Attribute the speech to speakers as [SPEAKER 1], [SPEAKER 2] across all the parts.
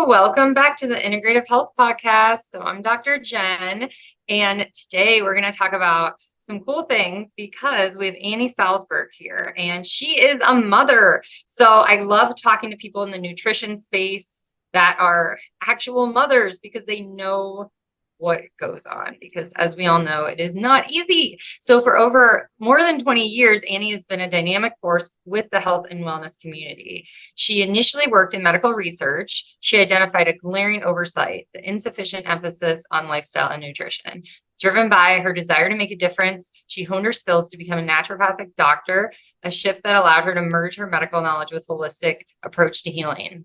[SPEAKER 1] welcome back to the Integrative Health Podcast. So I'm Dr. Jen, and today we're going to talk about some cool things because we have Annie Salsberg here, and she is a mother. So I love talking to people in the nutrition space that are actual mothers because they know what goes on, because as we all know, it is not easy. So for over more than 20 years, Annie has been a dynamic force with the health and wellness community. She initially worked in medical research. She identified a glaring oversight, the insufficient emphasis on lifestyle and nutrition. Driven by her desire to make a difference, she honed her skills to become a naturopathic doctor, a shift that allowed her to merge her medical knowledge with holistic approach to healing.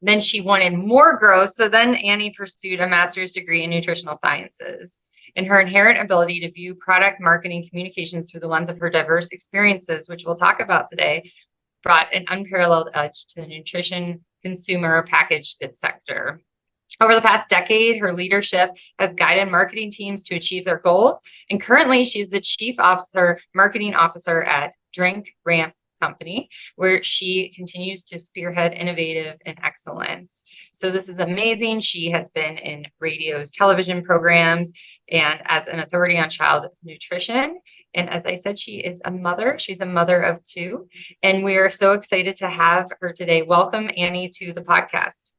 [SPEAKER 1] Then she wanted more growth. So then Annie pursued a master's degree in nutritional sciences. And her inherent ability to view product marketing communications through the lens of her diverse experiences, which we'll talk about today, brought an unparalleled edge to the nutrition consumer packaged goods sector. Over the past decade, her leadership has guided marketing teams to achieve their goals. And currently, she's the chief marketing officer at Drink Ramp Company, where she continues to spearhead innovative and excellence. So this is amazing. She has been in radio's television programs and as an authority on child nutrition. And as I said, she is a mother. She's a mother of two. And we are so excited to have her today. Welcome, Annie, to the podcast.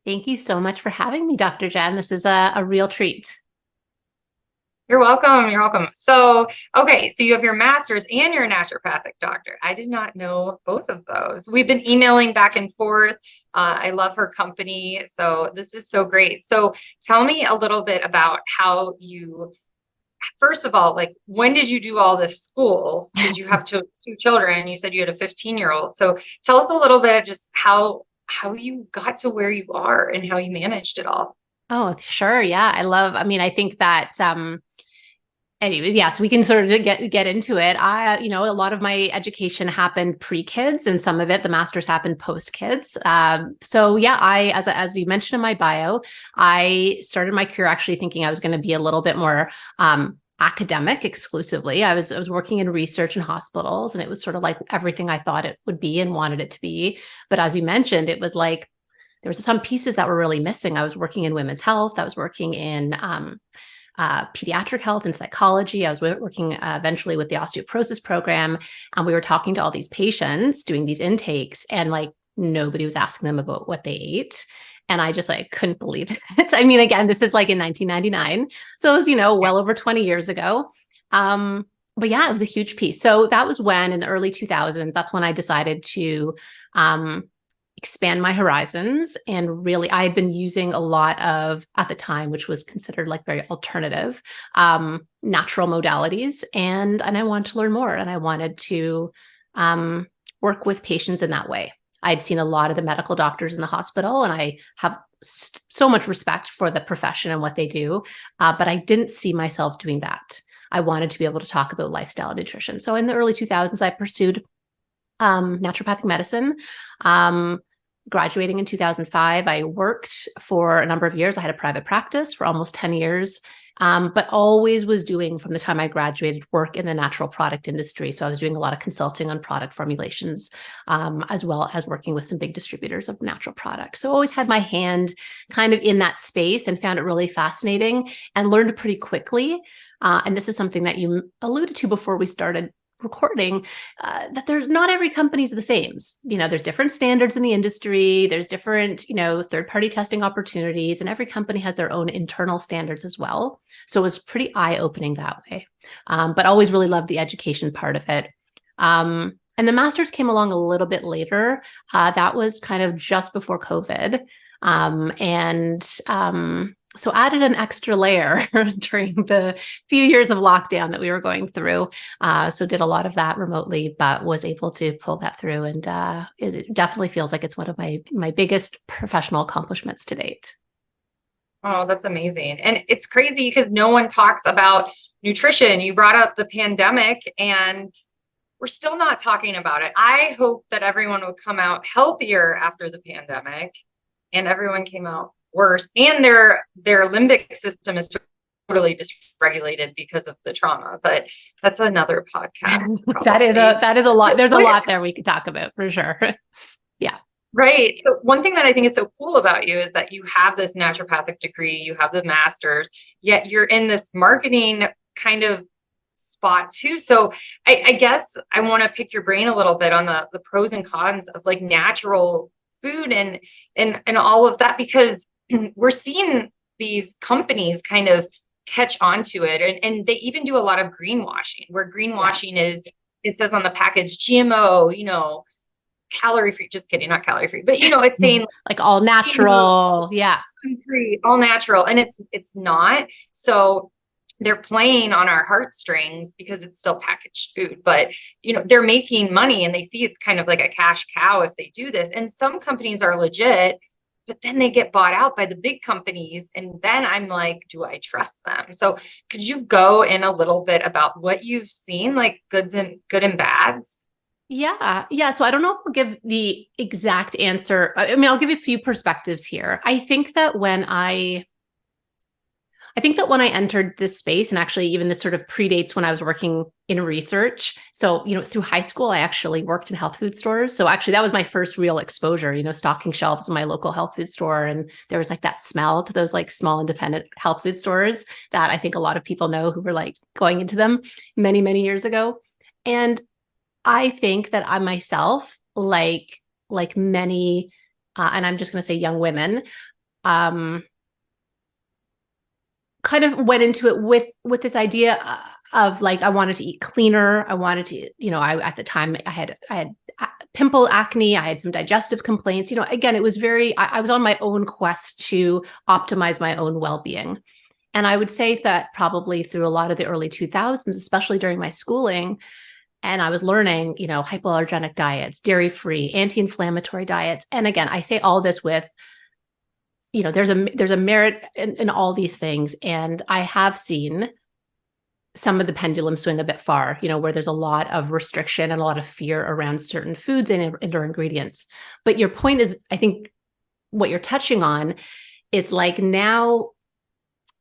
[SPEAKER 2] Thank you so much for having me, Dr. Jen. This is a real treat.
[SPEAKER 1] You're welcome. You're welcome. So, okay. So you have your master's and you're a naturopathic doctor. I did not know both of those. We've been emailing back and forth. I love her company. So this is so great. So tell me a little bit about how you, first of all, like, when did you do all this school? Because you have two children. You said you had a 15-year-old. So tell us a little bit just how you got to where you are and how you managed it all.
[SPEAKER 2] Oh, sure. Yeah. I think that, anyways, yes, we can sort of get into it. A lot of my education happened pre-kids and some of it, the master's happened post-kids. So yeah, as you mentioned in my bio, I started my career actually thinking I was going to be a little bit more, academic exclusively. I was working in research in hospitals, and it was sort of like everything I thought it would be and wanted it to be. But as you mentioned, it was like, there was some pieces that were really missing. I was working in women's health. I was working in, pediatric health and psychology. I was working eventually with the osteoporosis program, and we were talking to all these patients doing these intakes, and like nobody was asking them about what they ate. And I just couldn't believe it. I mean, again, this is like in 1999. So it was, well over 20 years ago. But yeah, it was a huge piece. So that was when in the early 2000s, that's when I decided to expand my horizons. And really, I had been using a lot of, at the time, which was considered like very alternative, natural modalities. And I wanted to learn more, and I wanted to work with patients in that way. I'd seen a lot of the medical doctors in the hospital, and I have so much respect for the profession and what they do. But I didn't see myself doing that. I wanted to be able to talk about lifestyle and nutrition. So in the early 2000s, I pursued naturopathic medicine. Graduating in 2005, I worked for a number of years. I had a private practice for almost 10 years, but always was doing, from the time I graduated, work in the natural product industry. So I was doing a lot of consulting on product formulations, as well as working with some big distributors of natural products. So always had my hand kind of in that space and found it really fascinating and learned pretty quickly. And this is something that you alluded to before we started recording, that there's not every company's the same. There's different standards in the industry. There's different, third-party testing opportunities, and every company has their own internal standards as well. So it was pretty eye-opening that way. But always really loved the education part of it. And the master's came along a little bit later. That was kind of just before COVID. So added an extra layer during the few years of lockdown that we were going through. So did a lot of that remotely, but was able to pull that through. And it definitely feels like it's one of my biggest professional accomplishments to date.
[SPEAKER 1] Oh, that's amazing. And it's crazy because no one talks about nutrition. You brought up the pandemic, and we're still not talking about it. I hope that everyone would come out healthier after the pandemic, and everyone came out worse, and their limbic system is totally dysregulated because of the trauma. But that's another podcast.
[SPEAKER 2] That is a lot. There's a lot there we could talk about for sure. Yeah.
[SPEAKER 1] Right. So one thing that I think is so cool about you is that you have this naturopathic degree, you have the master's, yet you're in this marketing kind of spot too. So I guess I want to pick your brain a little bit on the pros and cons of like natural food and all of that, because we're seeing these companies kind of catch on to it. And they even do a lot of greenwashing, where
[SPEAKER 2] Yeah.
[SPEAKER 1] greenwashing is, it says on the package, GMO, calorie free, just kidding, not calorie free, but it's saying
[SPEAKER 2] Like all
[SPEAKER 1] GMO,
[SPEAKER 2] natural. Yeah.
[SPEAKER 1] free, all natural, and it's not. So they're playing on our heartstrings because it's still packaged food, but they're making money and they see it's kind of like a cash cow if they do this. And some companies are legit, but then they get bought out by the big companies, and then I'm like, do I trust them? So could you go in a little bit about what you've seen, like good and bads?
[SPEAKER 2] Yeah. Yeah. So I don't know if I'll give the exact answer. I mean, I'll give a few perspectives here. I think that when I entered this space, and actually even this sort of predates when I was working in research. So, through high school, I actually worked in health food stores. So actually that was my first real exposure, stocking shelves in my local health food store. And there was like that smell to those like small independent health food stores that I think a lot of people know who were like going into them many, many years ago. And I think that I myself, like many, and I'm just going to say young women, um, kind of went into it with this idea of like I wanted to eat cleaner. I wanted to, I at the time I had pimple acne. I had some digestive complaints. Again, it was I was on my own quest to optimize my own well-being. And I would say that probably through a lot of the early 2000s, especially during my schooling, and I was learning, hypoallergenic diets, dairy-free, anti-inflammatory diets. And again, I say all this with, there's a merit in all these things. And I have seen some of the pendulum swing a bit far, where there's a lot of restriction and a lot of fear around certain foods and or ingredients. But your point is, I think what you're touching on, it's like now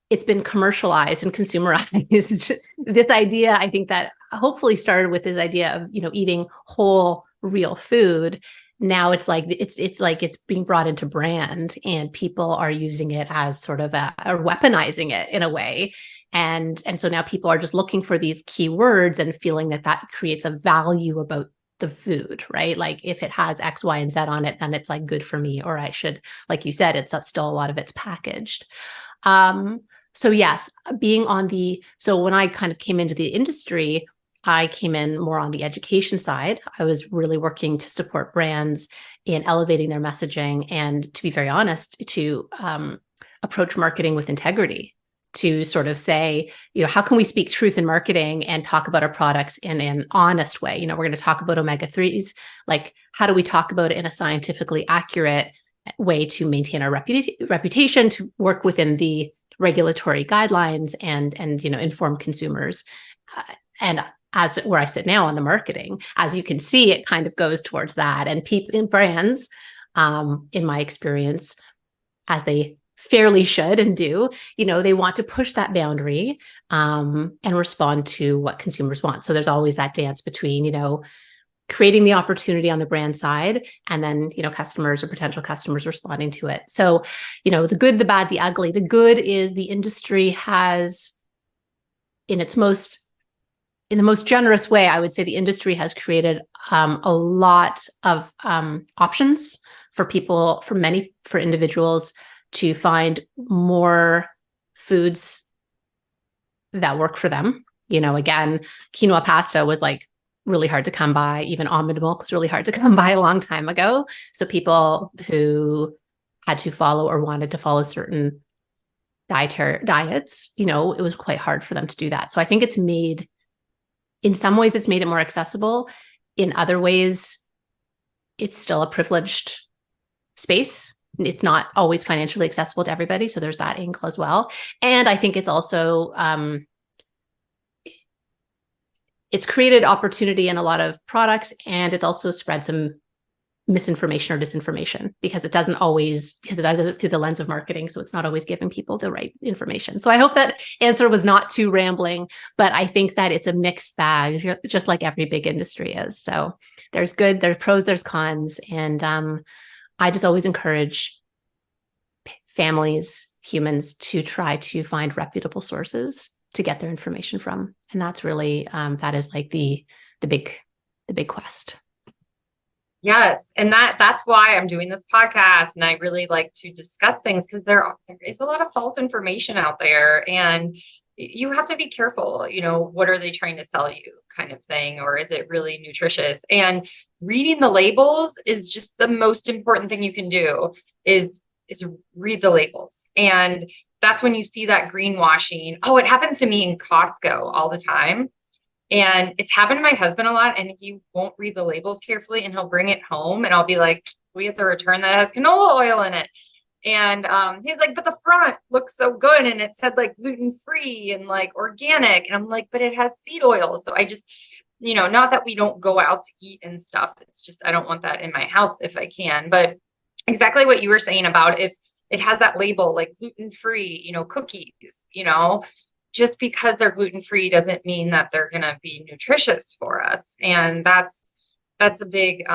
[SPEAKER 2] it's been commercialized and consumerized. This idea, I think that hopefully started with this idea of, eating whole, real food. Now it's like it's being brought into brand, and people are using it as sort of or weaponizing it in a way. And so now people are just looking for these keywords and feeling that creates a value about the food, right? Like if it has X, Y, and Z on it, then it's like good for me, or I should, like you said, it's still a lot of it's packaged. So yes, so when I kind of came into the industry, I came in more on the education side. I was really working to support brands in elevating their messaging and, to be very honest, to approach marketing with integrity, to sort of say, how can we speak truth in marketing and talk about our products in an honest way? We're going to talk about omega-3s. Like, how do we talk about it in a scientifically accurate way to maintain our reputation, to work within the regulatory guidelines and inform consumers? And as where I sit now on the marketing, as you can see, it kind of goes towards that. And people in brands, in my experience, as they fairly should and do, they want to push that boundary and respond to what consumers want. So there's always that dance between, creating the opportunity on the brand side and then, customers or potential customers responding to it. So, the good, the bad, the ugly. The good is the industry has, in the most generous way, I would say the industry has created a lot of options for people, for individuals to find more foods that work for them. Again, quinoa pasta was like really hard to come by. Even almond milk was really hard to come by a long time ago. So people who had to follow or wanted to follow certain diets, it was quite hard for them to do that. So I think in some ways, it's made it more accessible. In other ways, it's still a privileged space. It's not always financially accessible to everybody. So there's that angle as well. And I think it's also, it's created opportunity in a lot of products, and it's also spread some misinformation or disinformation because it does it through the lens of marketing. So it's not always giving people the right information. So I hope that answer was not too rambling, but I think that it's a mixed bag, just like every big industry is. So there's pros, there's cons. And I just always encourage families, humans to try to find reputable sources to get their information from. And that's really, that is like the big quest.
[SPEAKER 1] Yes. And that's why I'm doing this podcast. And I really like to discuss things because there is a lot of false information out there, and you have to be careful, what are they trying to sell you kind of thing, or is it really nutritious? And reading the labels is just the most important thing you can do is read the labels. And that's when you see that greenwashing. Oh, it happens to me in Costco all the time. And it's happened to my husband a lot, and he won't read the labels carefully, and he'll bring it home and I'll be like, we have to return that. It has canola oil in it. And he's like, but the front looks so good. And it said like gluten-free and like organic. And I'm like, but it has seed oil. So I just, not that we don't go out to eat and stuff. It's just, I don't want that in my house if I can. But exactly what you were saying about if it has that label, like gluten-free, cookies, just because they're gluten-free doesn't mean that they're going to be nutritious for us. And that's a big,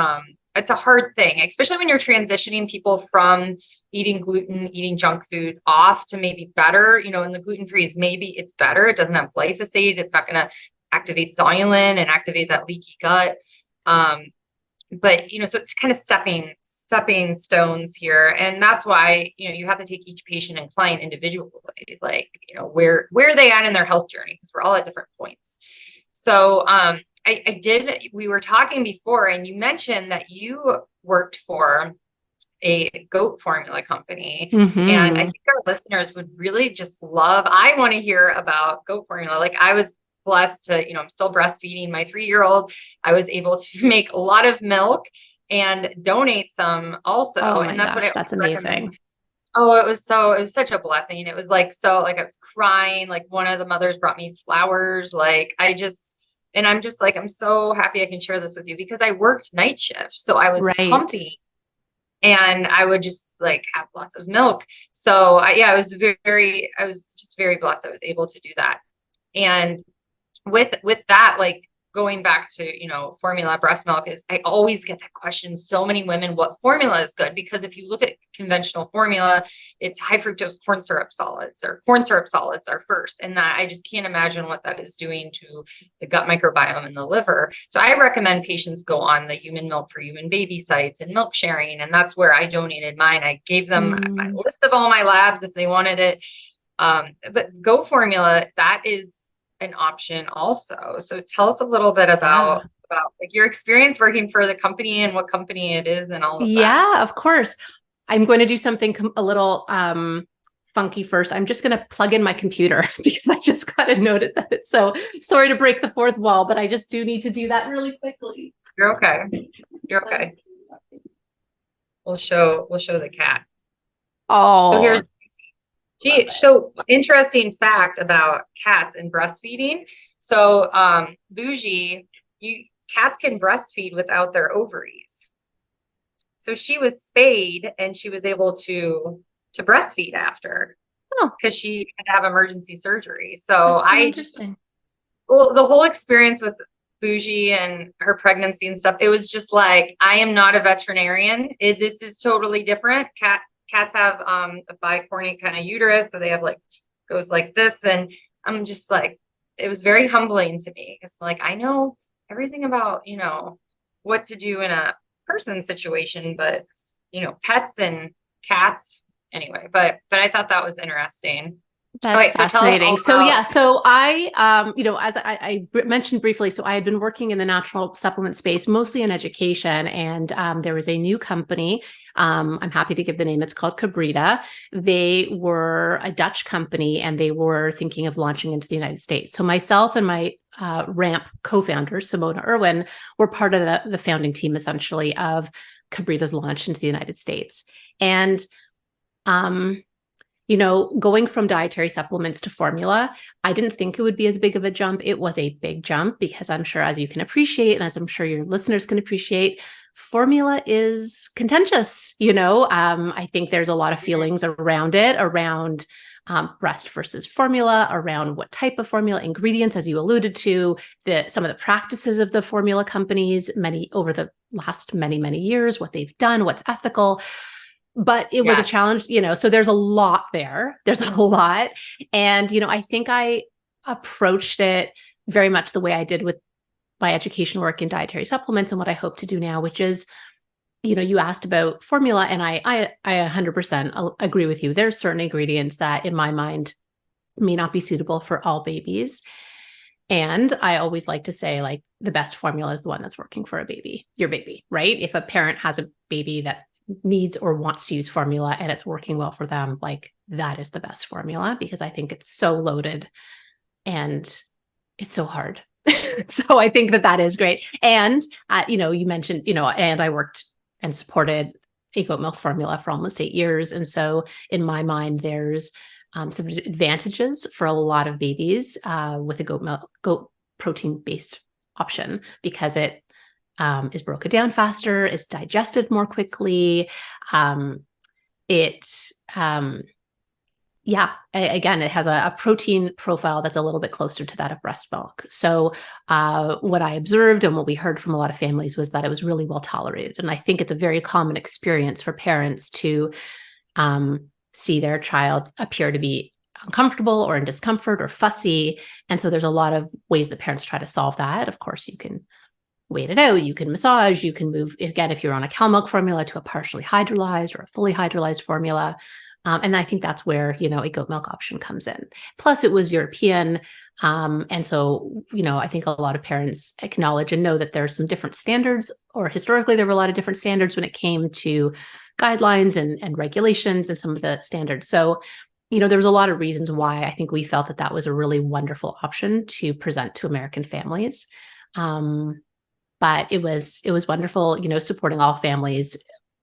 [SPEAKER 1] it's a hard thing, especially when you're transitioning people from eating gluten, eating junk food off to maybe better, and the gluten-free is maybe it's better. It doesn't have glyphosate. It's not going to activate zonulin and activate that leaky gut. But, so it's kind of stepping stones here. And that's why, you have to take each patient and client individually, like, where are they at in their health journey? Because we're all at different points. So, we were talking before, and you mentioned that you worked for a goat formula company. And I think our listeners would really just I want to hear about goat formula. Like I was blessed to, I'm still breastfeeding my 3-year-old. I was able to make a lot of milk and donate some also.
[SPEAKER 2] Oh
[SPEAKER 1] and that's
[SPEAKER 2] gosh,
[SPEAKER 1] what
[SPEAKER 2] that's amazing.
[SPEAKER 1] Recommend. Oh, it was such a blessing. It was like, I was crying. Like one of the mothers brought me flowers. Like and I'm just like, I'm so happy I can share this with you because I worked night shifts. So I was pumping and I would just like have lots of milk. So I was just very blessed. I was able to do that. And with that, like going back to, formula breast milk is, I always get that question. So many women, what formula is good? Because if you look at conventional formula, it's high fructose corn syrup solids, or corn syrup solids are first. And that I just can't imagine what that is doing to the gut microbiome and the liver. So I recommend patients go on the Human Milk for Human Baby sites and milk sharing. And that's where I donated mine. I gave them my list of all my labs if they wanted it. But Go Formula, that is an option also. So tell us a little bit about like your experience working for the company and what company it is and all of that.
[SPEAKER 2] Yeah, of course. I'm going to do something a little funky first. I'm just going to plug in my computer because I just got to notice that it's so sorry to break the fourth wall, but I just do need to do that really quickly.
[SPEAKER 1] You're okay. You're okay. We'll show the cat.
[SPEAKER 2] Oh,
[SPEAKER 1] so here's so interesting fact about cats and breastfeeding. So, Bougie, cats can breastfeed without their ovaries. So she was spayed and she was able to breastfeed after because she had to have emergency surgery. So the whole experience with Bougie and her pregnancy and stuff, it was just like, I am not a veterinarian. This is totally different. Cats have a bicornate kind of uterus, so they have like goes like this, and I'm just like, it was very humbling to me because like I know everything about what to do in a person situation, but pets and cats anyway. But I thought that was interesting.
[SPEAKER 2] That's fascinating. So I, as I mentioned briefly, so I had been working in the natural supplement space, mostly in education. And there was a new company. I'm happy to give the name. It's called Cabrita. They were a Dutch company and they were thinking of launching into the United States. So myself and my RAMP co-founders, Simona Irwin, were part of the founding team, essentially, of Cabrita's launch into the United States. And going from dietary supplements to formula, I didn't think it would be as big of a jump. It was a big jump because I'm sure, as you can appreciate, and as I'm sure your listeners can appreciate, formula is contentious. I think there's a lot of feelings around it, around breast versus formula, around what type of formula, ingredients, as you alluded to, some of the practices of the formula companies, over the last many years, what they've done, what's ethical. But it was a challenge, so there's a lot there. There's a lot. And, I think I approached it very much the way I did with my education work in dietary supplements and what I hope to do now, which is, you asked about formula, and I 100% agree with you. There's certain ingredients that in my mind may not be suitable for all babies. And I always like to say, like, the best formula is the one that's working for your baby, right? If a parent has a baby that needs or wants to use formula and it's working well for them, like, that is the best formula, because I think it's so loaded and it's so hard. So I think that is great. And, you mentioned, and I worked and supported a goat milk formula for almost 8 years. And so in my mind, there's some advantages for a lot of babies with a goat protein based option, because it is broken down faster, is digested more quickly. Again, it has a protein profile that's a little bit closer to that of breast milk. So what I observed and what we heard from a lot of families was that it was really well tolerated. And I think it's a very common experience for parents to see their child appear to be uncomfortable or in discomfort or fussy. And so there's a lot of ways that parents try to solve that. Of course, you can wait it out, you can massage, you can move, again, if you're on a cow milk formula, to a partially hydrolyzed or a fully hydrolyzed formula. And I think that's where, a goat milk option comes in. Plus, it was European. And so, I think a lot of parents acknowledge and know that there are some different standards, or historically, there were a lot of different standards when it came to guidelines and regulations and some of the standards. So, there was a lot of reasons why I think we felt that was a really wonderful option to present to American families. But it was wonderful, supporting all families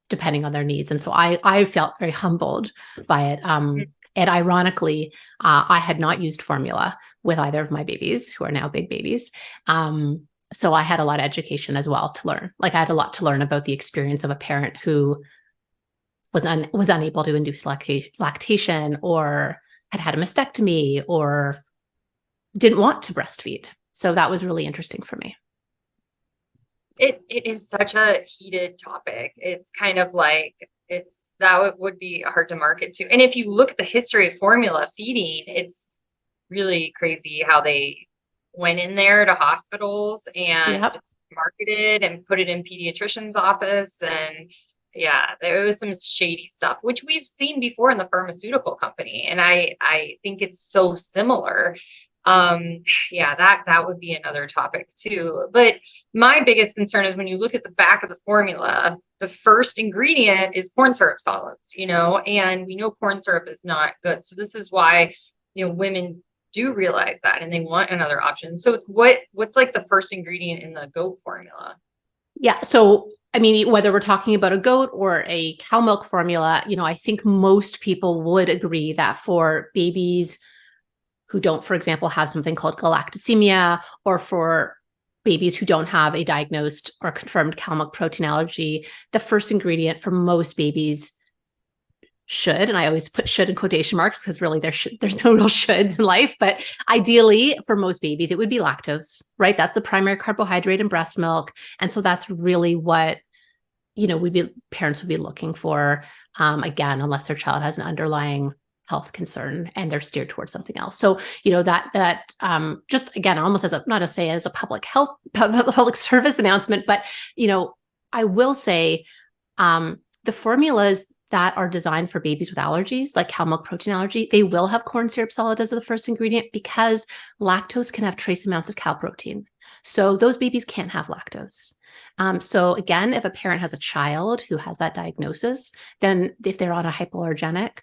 [SPEAKER 2] depending on their needs. And so I felt very humbled by it. And ironically, I had not used formula with either of my babies, who are now big babies. So I had a lot of education as well to learn. Like, I had a lot to learn about the experience of a parent who was unable to induce lactation, or had a mastectomy, or didn't want to breastfeed. So that was really interesting for me.
[SPEAKER 1] It is such a heated topic. It's kind of like, that would be hard to market to. And if you look at the history of formula feeding, it's really crazy how they went in there to hospitals and marketed and put it in pediatrician's office. And there was some shady stuff, which we've seen before in the pharmaceutical company. And I think it's so similar. That would be another topic too. But my biggest concern is when you look at the back of the formula, the first ingredient is corn syrup solids, and we know corn syrup is not good. So this is why, women do realize that and they want another option. So what's like the first ingredient in the goat formula?
[SPEAKER 2] Yeah. So, I mean, whether we're talking about a goat or a cow milk formula, I think most people would agree that for babies who don't, for example, have something called galactosemia, or for babies who don't have a diagnosed or confirmed cow milk protein allergy, the first ingredient for most babies should, and I always put should in quotation marks because really there's no real shoulds in life, but ideally for most babies, it would be lactose, right? That's the primary carbohydrate in breast milk. And so that's really what, parents would be looking for, again, unless their child has an underlying health concern and they're steered towards something else. So, that just again, almost as a public service announcement, but, I will say the formulas that are designed for babies with allergies, like cow milk protein allergy, they will have corn syrup solid as the first ingredient, because lactose can have trace amounts of cow protein. So those babies can't have lactose. So again, if a parent has a child who has that diagnosis, then if they're on a hypoallergenic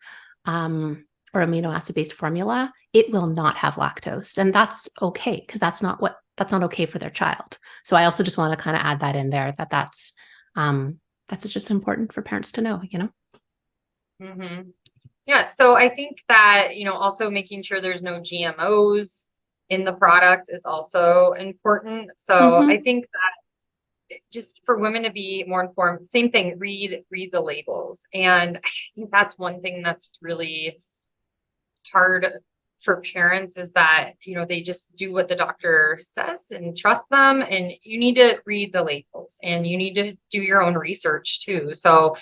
[SPEAKER 2] or amino acid based formula, it will not have lactose. And that's okay, because that's not okay for their child. So I also just want to kind of add that in there, that's just important for parents to know,
[SPEAKER 1] Mm-hmm. Yeah. So I think that, also making sure there's no GMOs in the product is also important. So I think that just for women to be more informed, same thing, read the labels. And I think that's one thing that's really hard for parents is that, they just do what the doctor says and trust them. And you need to read the labels and you need to do your own research too. So,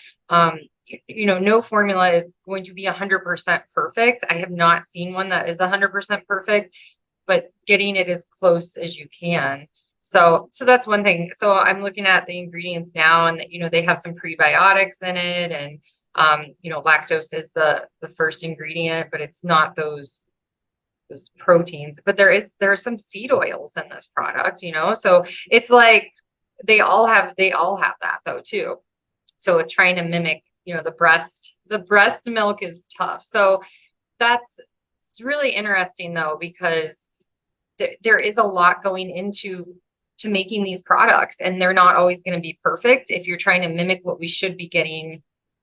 [SPEAKER 1] no formula is going to be 100% perfect. I have not seen one that is 100% perfect, but getting it as close as you can. So that's one thing. So I'm looking at the ingredients now, and they have some prebiotics in it, and lactose is the first ingredient, but it's not those proteins. But there are some seed oils in this product, so it's like they all have that though too. So it's trying to mimic, the breast milk is tough. So it's really interesting though, because there is a lot going into making these products, and they're not always going to be perfect if you're trying to mimic what we should be getting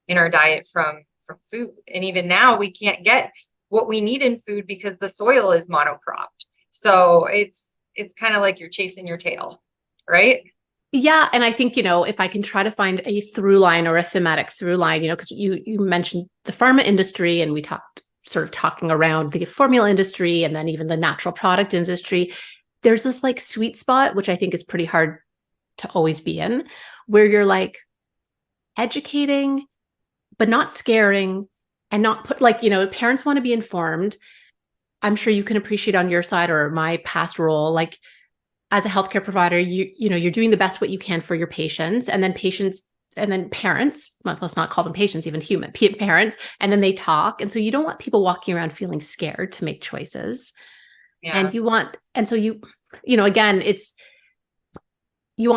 [SPEAKER 1] in our diet from food. And even now we can't get what we need in food because the soil is monocropped. So it's kind of like you're chasing your tail, right?
[SPEAKER 2] Yeah. And I think, if I can try to find a through line or a thematic through line, because you mentioned the pharma industry, and we talking around the formula industry, and then even the natural product industry, there's this like sweet spot, which I think is pretty hard to always be in, where you're like educating, but not scaring, and not put parents want to be informed. I'm sure you can appreciate on your side, or my past role, like as a healthcare provider, you're doing the best what you can for your patients, and then parents, let's not call them patients, even human parents, and then they talk. And so you don't want people walking around feeling scared to make choices. Yeah. Again, you want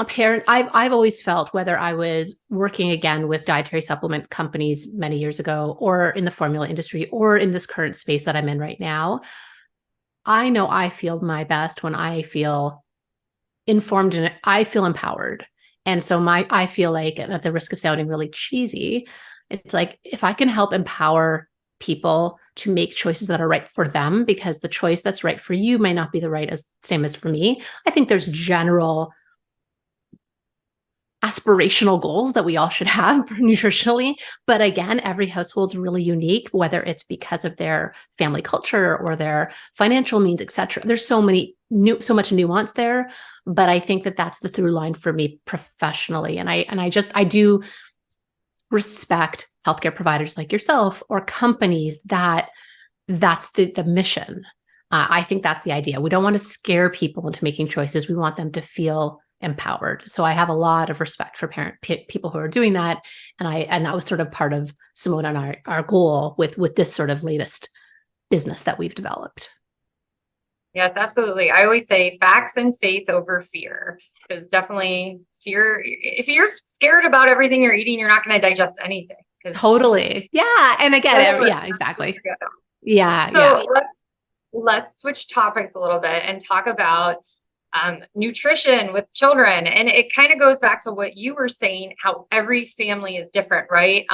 [SPEAKER 2] parent. I've always felt, whether I was working again with dietary supplement companies many years ago, or in the formula industry, or in this current space that I'm in right now, I know I feel my best when I feel informed and I feel empowered. And so I feel like, and at the risk of sounding really cheesy, it's like, if I can help empower people to make choices that are right for them, because the choice that's right for you may not be the same as for me. I think there's general aspirational goals that we all should have nutritionally. But again, every household's really unique, whether it's because of their family culture or their financial means, et cetera. There's so much nuance there. But I think that that's the through line for me professionally. And I do respect healthcare providers like yourself, or companies that's the mission. I think that's the idea. We don't want to scare people into making choices. We want them to feel empowered. So I have a lot of respect for people who are doing that. And that was sort of part of Simone and our goal with this sort of latest business that we've developed.
[SPEAKER 1] Yes, absolutely. I always say facts and faith over fear, because definitely fear, if you're scared about everything you're eating, you're not going to digest anything.
[SPEAKER 2] Totally. Yeah. And again, yeah, exactly. Yeah.
[SPEAKER 1] So let's switch topics a little bit and talk about nutrition with children. And it kind of goes back to what you were saying, how every family is different, right?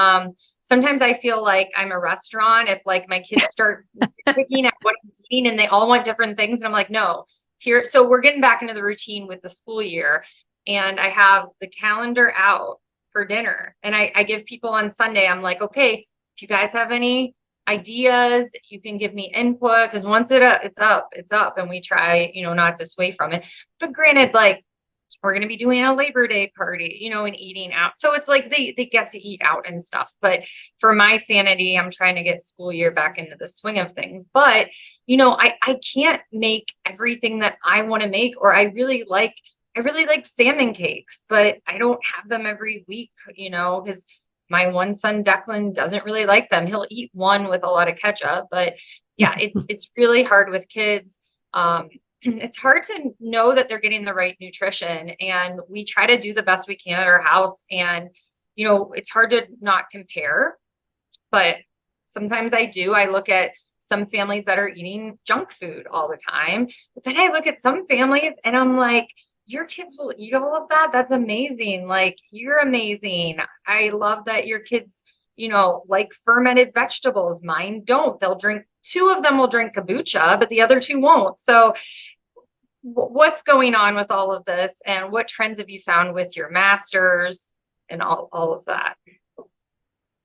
[SPEAKER 1] Sometimes I feel like I'm a restaurant. If like my kids start picking at what I'm eating and they all want different things, and I'm like, no, here. So we're getting back into the routine with the school year, and I have the calendar out for dinner, and I give people on Sunday, I'm like, okay, if you guys have any ideas, you can give me input, because once it's up, and we try, not to sway from it. But granted, like, we're going to be doing a Labor Day party, and eating out. So it's like they get to eat out and stuff. But for my sanity, I'm trying to get school year back into the swing of things. But, I can't make everything that I want to make, or I really like salmon cakes, but I don't have them every week, because my one son, Declan, doesn't really like them. He'll eat one with a lot of ketchup, but yeah, it's really hard with kids. It's hard to know that they're getting the right nutrition, and we try to do the best we can at our house. And, it's hard to not compare, but sometimes I do. I look at some families that are eating junk food all the time, but then I look at some families and I'm like, your kids will eat all of that. That's amazing. Like, you're amazing. I love that your kids, like fermented vegetables. Mine don't. Two of them will drink kombucha, but the other two won't. So what's going on with all of this, and what trends have you found with your masters and all of that?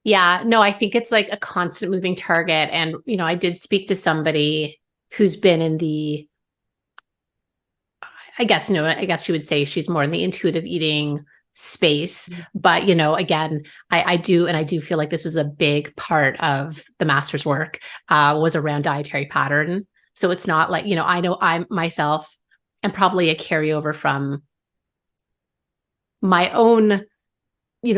[SPEAKER 2] Yeah, no, I think it's like a constant moving target. And, I did speak to somebody who's been in the, I guess you would say she's more in the intuitive eating space. But, again, I do feel like this was a big part of the master's work, was around dietary pattern. So it's not like, I know I myself am probably a carryover from my own,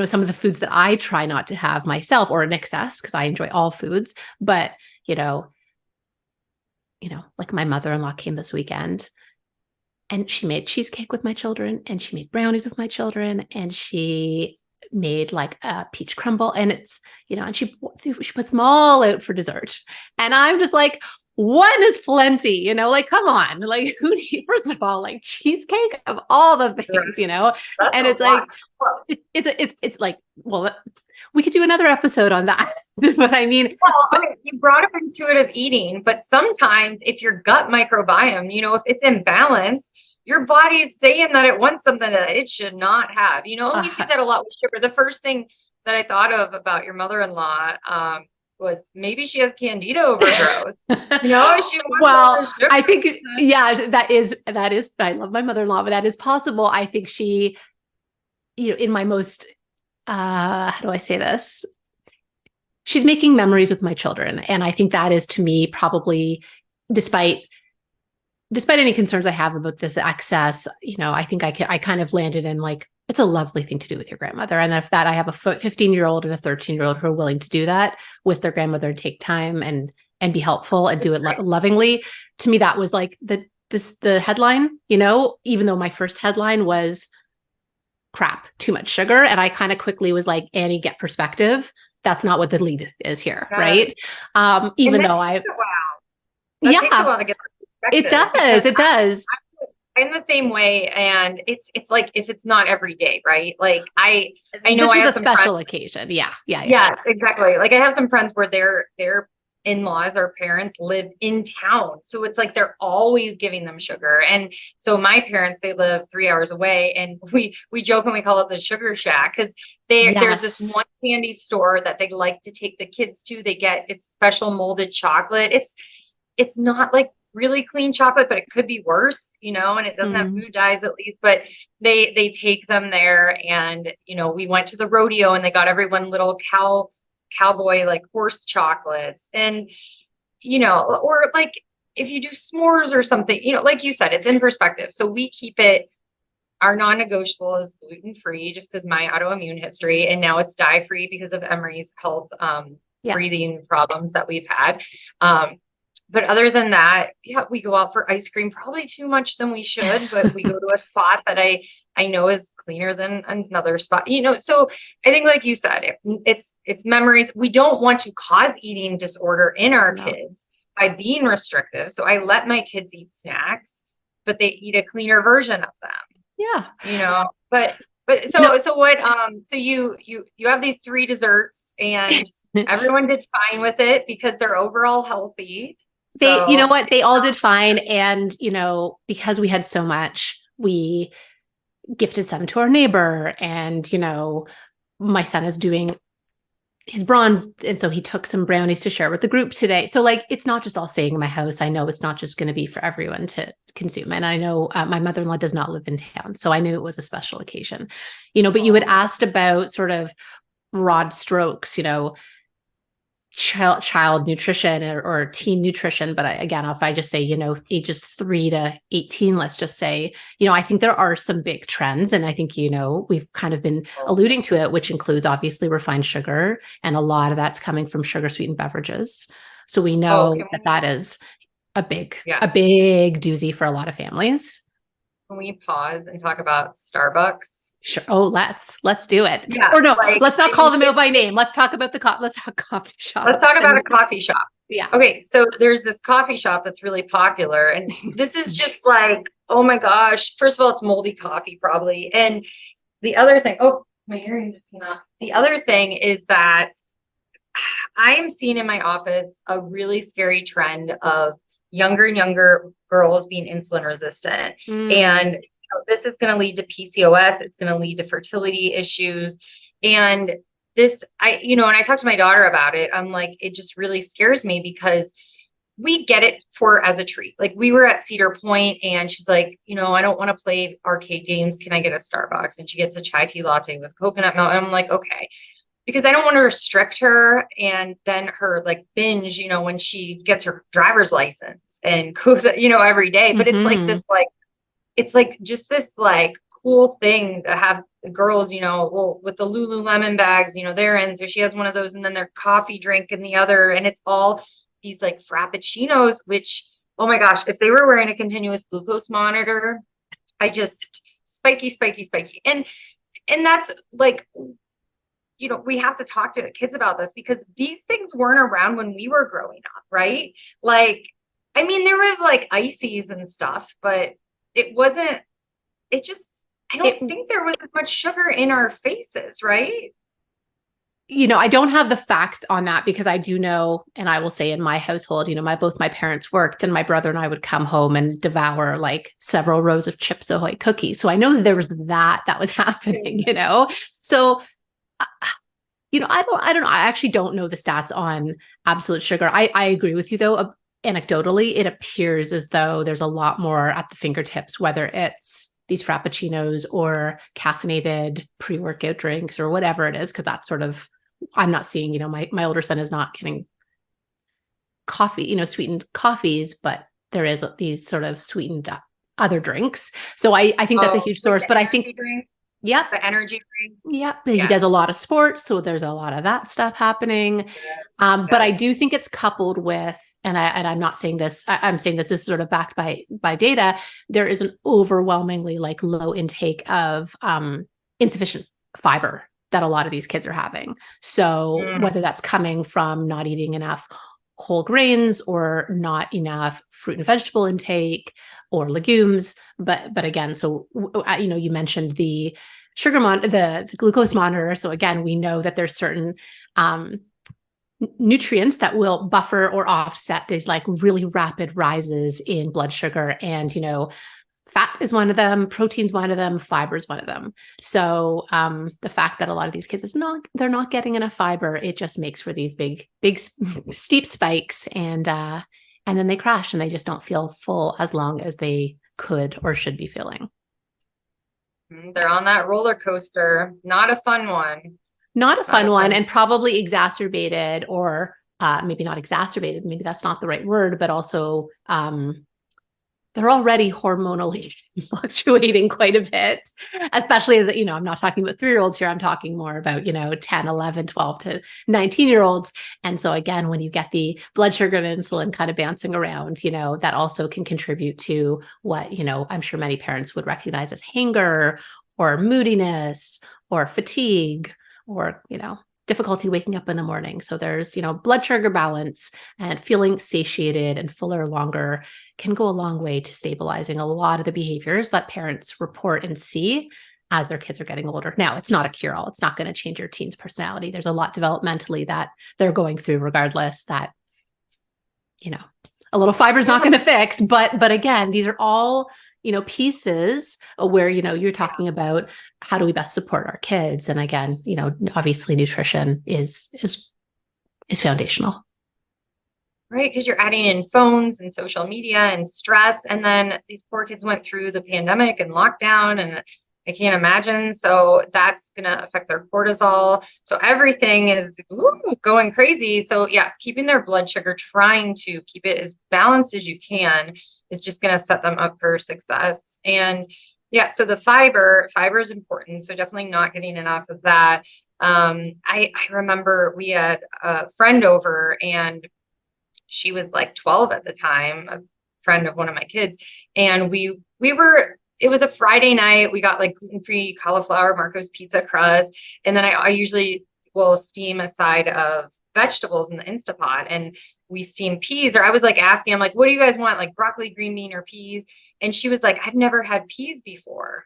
[SPEAKER 2] some of the foods that I try not to have myself or in excess, because I enjoy all foods. But, like my mother-in-law came this weekend and she made cheesecake with my children and she made brownies with my children and she made like a peach crumble and it's, and she puts them all out for dessert. And I'm just like, one is plenty, like, come on, like first of all, like cheesecake of all the things,
[SPEAKER 1] That's
[SPEAKER 2] and it's
[SPEAKER 1] lot.
[SPEAKER 2] like, it's like, well, we could do another episode on that. But I mean,
[SPEAKER 1] well, okay, you brought up intuitive eating, but sometimes if your gut microbiome, if it's imbalanced, your body's saying that it wants something that it should not have, and we see that a lot with sugar. The first thing that I thought of about your mother-in-law, was maybe she has candida overgrowth. She wants all the sugar.
[SPEAKER 2] I think, yeah, that is, I love my mother-in-law, but that is possible. I think she, in my most, how do I say this? She's making memories with my children. And I think that is, to me, probably, despite any concerns I have about this excess, I think I kind of landed in like, it's a lovely thing to do with your grandmother. And if that I have a 15-year-old and a 13-year-old who are willing to do that with their grandmother, take time and be helpful and do it lovingly. To me, that was like the headline, even though my first headline was crap, too much sugar. And I kind of quickly was like, Annie, get perspective. That's not what the lead is here. Right. Even though
[SPEAKER 1] that takes a while to get perspective.
[SPEAKER 2] It does.
[SPEAKER 1] I'm the same way. And it's like, if it's not every day, right? Like I know
[SPEAKER 2] this
[SPEAKER 1] was
[SPEAKER 2] a special occasion. Yeah.
[SPEAKER 1] Yes, exactly. Like I have some friends where their in-laws or parents live in town. So it's like, they're always giving them sugar. And so my parents, they live 3 hours away and we joke and we call it the sugar shack. Cause there's this one candy store that they like to take the kids to. It's special molded chocolate. It's not like really clean chocolate, but it could be worse, and it doesn't have food dyes at least, but they take them there. And, we went to the rodeo and they got everyone little cowboy, like horse chocolates. And, or like if you do s'mores or something, like you said, it's in perspective. So we keep it, our non-negotiable is gluten-free just because my autoimmune history, and now it's dye-free because of Emery's health, breathing problems that we've had. But other than that, we go out for ice cream, probably too much than we should, but we go to a spot that I know is cleaner than another spot, so I think, like you said, it's memories. We don't want to cause eating disorder in our kids by being restrictive. So I let my kids eat snacks, but they eat a cleaner version of them.
[SPEAKER 2] Yeah.
[SPEAKER 1] But so what, so you have these 3 desserts and everyone did fine with it because they're overall healthy.
[SPEAKER 2] You know what? They all did fine. And, because we had so much, we gifted some to our neighbor. And, my son is doing his bronze. And so he took some brownies to share with the group today. So like, it's not just all staying in my house. I know it's not just going to be for everyone to consume. And I know my mother-in-law does not live in town. So I knew it was a special occasion, but you had asked about sort of broad strokes, child nutrition or teen nutrition. But again, if I just say, ages 3 to 18, let's just say, I think there are some big trends. And I think, we've kind of been alluding to it, which includes obviously refined sugar. And a lot of that's coming from sugar sweetened beverages. So we know that is a big doozy for a lot of families.
[SPEAKER 1] Can we pause and talk about Starbucks?
[SPEAKER 2] Sure. Oh, let's do it.
[SPEAKER 1] Yeah,
[SPEAKER 2] or no, let's not call them out by name. Let's talk about let's talk coffee shop.
[SPEAKER 1] Let's talk about a coffee shop.
[SPEAKER 2] Yeah.
[SPEAKER 1] Okay. So there's this coffee shop that's really popular. And this is just like, oh my gosh. First of all, it's moldy coffee probably. And the other thing, my earring just came out. The other thing is that I am seeing in my office a really scary trend of younger and younger girls being insulin resistant. And this is going to lead to PCOS. It's going to lead to fertility issues. And and I talked to my daughter about it. I'm like, it just really scares me because we get it for as a treat. Like we were at Cedar Point and she's like, I don't want to play arcade games. Can I get a Starbucks? And she gets a chai tea latte with coconut milk. And I'm like, okay, because I don't want to restrict her and then her like binge, when she gets her driver's license and goes, every day. But it's like this, like, it's like just this like cool thing to have the girls, well, with the Lululemon bags, they're in. So she has one of those and then their coffee drink in the other. And it's all these like frappuccinos, which, oh my gosh, if they were wearing a continuous glucose monitor, I just spiky, spiky, spiky. And that's like, we have to talk to the kids about this because these things weren't around when we were growing up, right? Like, I mean, there was like ices and stuff, but it wasn't, I don't think there was as much sugar in our faces, right?
[SPEAKER 2] I don't have the facts on that because I do know, and I will say in my household, both my parents worked and my brother and I would come home and devour like several rows of Chips Ahoy cookies. So I know that there was that was happening, So, I don't know. I actually don't know the stats on absolute sugar. I agree with you though. Anecdotally, it appears as though there's a lot more at the fingertips, whether it's these frappuccinos or caffeinated pre-workout drinks or whatever it is, because that's sort of, I'm not seeing, my older son is not getting coffee, sweetened coffees, but there is these sort of sweetened other drinks. So I think that's a huge source, but I think,
[SPEAKER 1] yeah, the energy drinks.
[SPEAKER 2] Yep. He does a lot of sports. So there's a lot of that stuff happening. But I do think it's coupled with, and I'm not saying this, I'm saying this is sort of backed by data. There is an overwhelmingly like low intake of insufficient fiber that a lot of these kids are having. So whether that's coming from not eating enough whole grains or not enough fruit and vegetable intake or legumes. But again, so, you mentioned the sugar the glucose monitor. So again, we know that there's certain nutrients that will buffer or offset these like really rapid rises in blood sugar. And, fat is one of them, protein's one of them, fiber is one of them. So the fact that a lot of these kids they're not getting enough fiber, it just makes for these big steep spikes and then they crash and they just don't feel full as long as they could or should be feeling.
[SPEAKER 1] They're on that roller coaster. Not a fun one.
[SPEAKER 2] Not a fun one, and probably exacerbated or maybe not exacerbated. Maybe that's not the right word, but also they're already hormonally fluctuating quite a bit, especially as, I'm not talking about 3-year-olds here. I'm talking more about, 10, 11, 12 to 19-year-olds. And so again, when you get the blood sugar and insulin kind of bouncing around, that also can contribute to what, I'm sure many parents would recognize as hunger or moodiness or fatigue or, difficulty waking up in the morning. So there's, blood sugar balance and feeling satiated and fuller longer can go a long way to stabilizing a lot of the behaviors that parents report and see as their kids are getting older. Now, it's not a cure-all. It's not going to change your teen's personality. There's a lot developmentally that they're going through regardless that, a little fiber is not going to fix. But again, these are all pieces where, you're talking about how do we best support our kids? And again, obviously nutrition is foundational.
[SPEAKER 1] Right. Because you're adding in phones and social media and stress. And then these poor kids went through the pandemic and lockdown and I can't imagine. So that's going to affect their cortisol. So everything is going crazy. So yes, keeping their blood sugar, trying to keep it as balanced as you can is just going to set them up for success. And yeah, so the fiber is important. So definitely not getting enough of that. I remember we had a friend over and she was like 12 at the time, a friend of one of my kids. And it was a Friday night. We got like gluten-free cauliflower Marco's pizza crust. And then I usually will steam a side of vegetables in the Instapot and we steam peas, or I was like asking, I'm like, what do you guys want? Like broccoli, green bean, or peas? And she was like, I've never had peas before.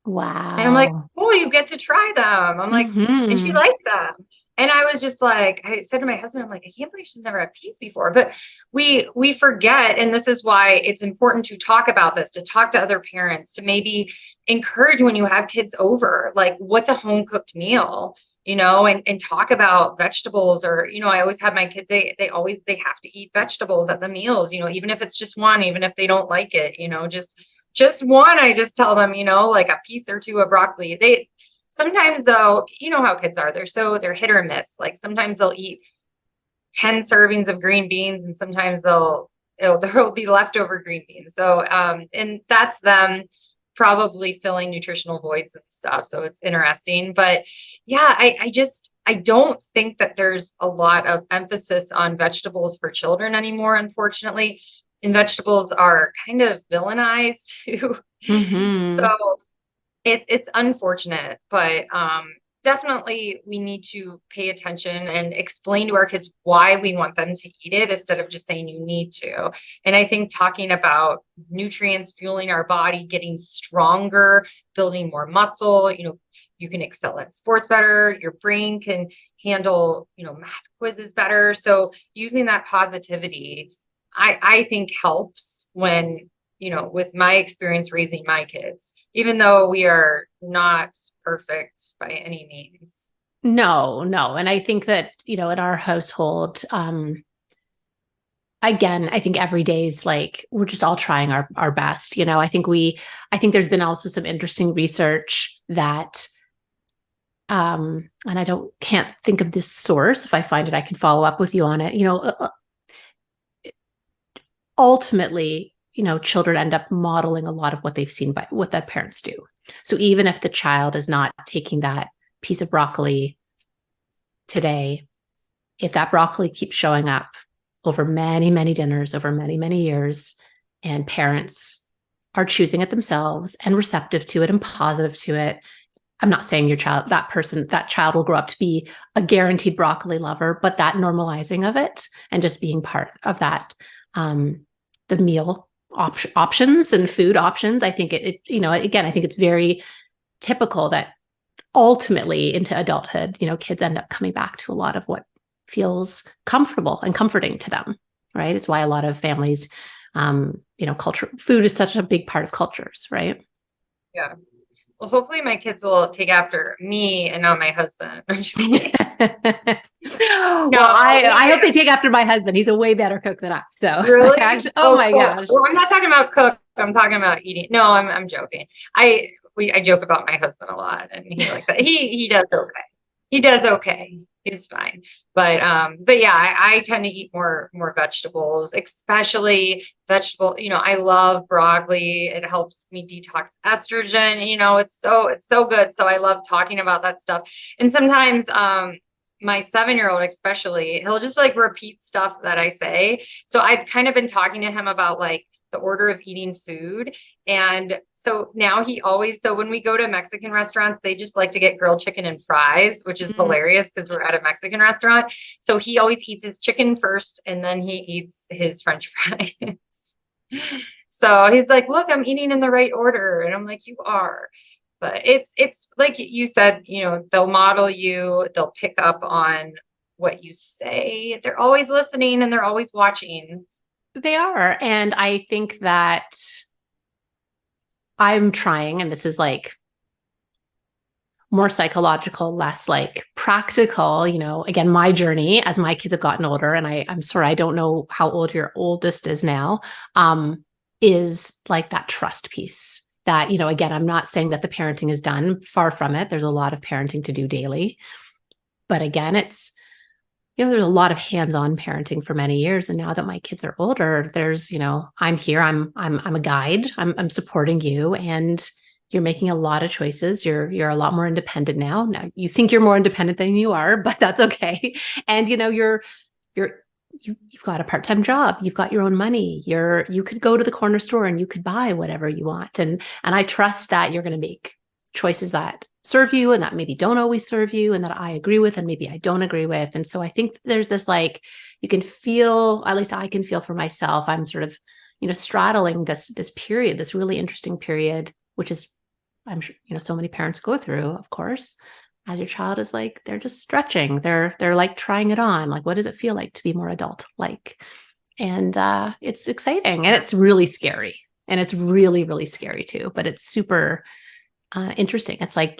[SPEAKER 1] And I'm like,
[SPEAKER 2] Wow.
[SPEAKER 1] cool, you get to try them. I'm like, and she
[SPEAKER 2] Mm-hmm.
[SPEAKER 1] liked them. And I was just like, I said to my husband, I'm like, I can't believe she's never had peas before. But we forget, and this is why it's important to talk about this, to talk to other parents, to maybe encourage when you have kids over, like what's a home cooked meal, and talk about vegetables. Or, I always have my kids, they have to eat vegetables at the meals, even if it's just one, even if they don't like it, just one. I just tell them, like a piece or two of broccoli. They sometimes though, how kids are, they're hit or miss. Like sometimes they'll eat 10 servings of green beans, and sometimes there'll be leftover green beans. So and that's them probably filling nutritional voids and stuff. So it's interesting. But yeah, I don't think that there's a lot of emphasis on vegetables for children anymore, unfortunately. And vegetables are kind of villainized too. So
[SPEAKER 2] Mm-hmm.
[SPEAKER 1] it's unfortunate, but definitely we need to pay attention and explain to our kids why we want them to eat it instead of just saying you need to. And I think talking about nutrients fueling our body, getting stronger, building more muscle, you can excel at sports better, your brain can handle, math quizzes better. So using that positivity, I think helps when, with my experience raising my kids, even though we are not perfect by any means.
[SPEAKER 2] No, no. And I think that, in our household, again, I think every day is like, we're just all trying our best. I think there's been also some interesting research that, and can't think of this source. If I find it, I can follow up with you on it. Ultimately, children end up modeling a lot of what they've seen by what their parents do. So even if the child is not taking that piece of broccoli today, if that broccoli keeps showing up over many, many dinners, over many, many years, and parents are choosing it themselves and receptive to it and positive to it, I'm not saying that child will grow up to be a guaranteed broccoli lover, but that normalizing of it and just being part of that, the meal options and food options. I think again, I think it's very typical that ultimately into adulthood, kids end up coming back to a lot of what feels comfortable and comforting to them, right? It's why a lot of families, culture, food is such a big part of cultures, right?
[SPEAKER 1] Yeah. Well, hopefully my kids will take after me and not my husband. I'm just kidding.
[SPEAKER 2] Well,
[SPEAKER 1] No,
[SPEAKER 2] I hope they take after my husband. He's a way better cook than I. So
[SPEAKER 1] really?
[SPEAKER 2] actually, oh
[SPEAKER 1] Oh,
[SPEAKER 2] my
[SPEAKER 1] cool.
[SPEAKER 2] gosh.
[SPEAKER 1] Well, I'm not talking about cook. I'm talking about eating. No, I'm joking. I joke about my husband a lot, and he likes that. He does okay. He does okay. He's fine. But yeah, I tend to eat more vegetables, especially vegetable. I love broccoli. It helps me detox estrogen. It's so good. So I love talking about that stuff. And sometimes my 7-year-old especially, he'll just like repeat stuff that I say. So I've kind of been talking to him about like the order of eating food. And so now so when we go to Mexican restaurants, they just like to get grilled chicken and fries, which is
[SPEAKER 2] Mm.
[SPEAKER 1] hilarious because we're at a Mexican restaurant. So he always eats his chicken first and then he eats his French fries. So he's like, look, I'm eating in the right order. And I'm like, you are. But it's like you said, they'll model you, they'll pick up on what you say. They're always listening and they're always watching.
[SPEAKER 2] They are. And I think that I'm trying, and this is like more psychological, less like practical, again, my journey as my kids have gotten older, and I'm sorry, I don't know how old your oldest is now, is like that trust piece that, again, I'm not saying that the parenting is done, far from it. There's a lot of parenting to do daily. But again, it's, there's a lot of hands-on parenting for many years. And now that my kids are older, there's, I'm here, I'm a guide, I'm supporting you, and you're making a lot of choices. You're a lot more independent now. Now you think you're more independent than you are, but that's okay. And you've got a part-time job, you've got your own money, you could go to the corner store and you could buy whatever you want. And I trust that you're going to make choices that serve you and that maybe don't always serve you and that I agree with and maybe I don't agree with. And so I think there's this, like, you can feel, at least I can feel for myself, I'm sort of, straddling this period, this really interesting period, which is I'm sure, so many parents go through, of course, as your child is like, they're just stretching. They're like trying it on. Like, what does it feel like to be more adult like? And it's exciting and it's really scary. And it's really, really scary too, but it's super interesting. It's like,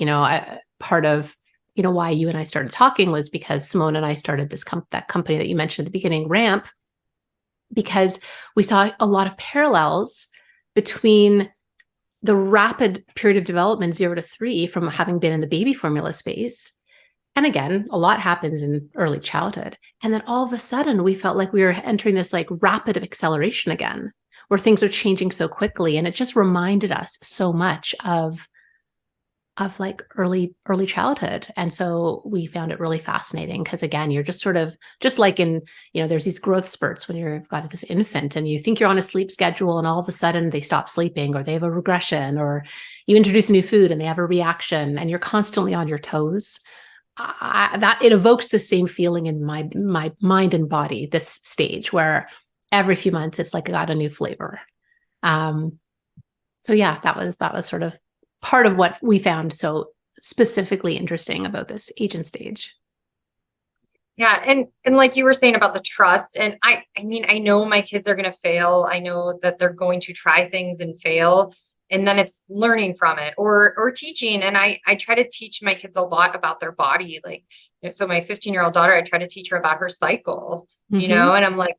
[SPEAKER 2] part of, why you and I started talking was because Simone and I started that company that you mentioned at the beginning, Ramp, because we saw a lot of parallels between the rapid period of development, 0 to 3, from having been in the baby formula space. And again, a lot happens in early childhood. And then all of a sudden, we felt like we were entering this like rapid acceleration again, where things are changing so quickly. And it just reminded us so much of like early childhood. And so we found it really fascinating because again, you're just sort of just like in, there's these growth spurts when you've got this infant and you think you're on a sleep schedule and all of a sudden they stop sleeping or they have a regression or you introduce a new food and they have a reaction and you're constantly on your toes. That it evokes the same feeling in my mind and body, this stage where every few months it's like I got a new flavor. So yeah, that was sort of part of what we found so specifically interesting about this age and stage.
[SPEAKER 1] Yeah. And like you were saying about the trust, and I mean, I know my kids are going to fail. I know that they're going to try things and fail. And then it's learning from it or teaching. And I try to teach my kids a lot about their body. Like, so my 15-year-old daughter, I try to teach her about her cycle, and I'm like,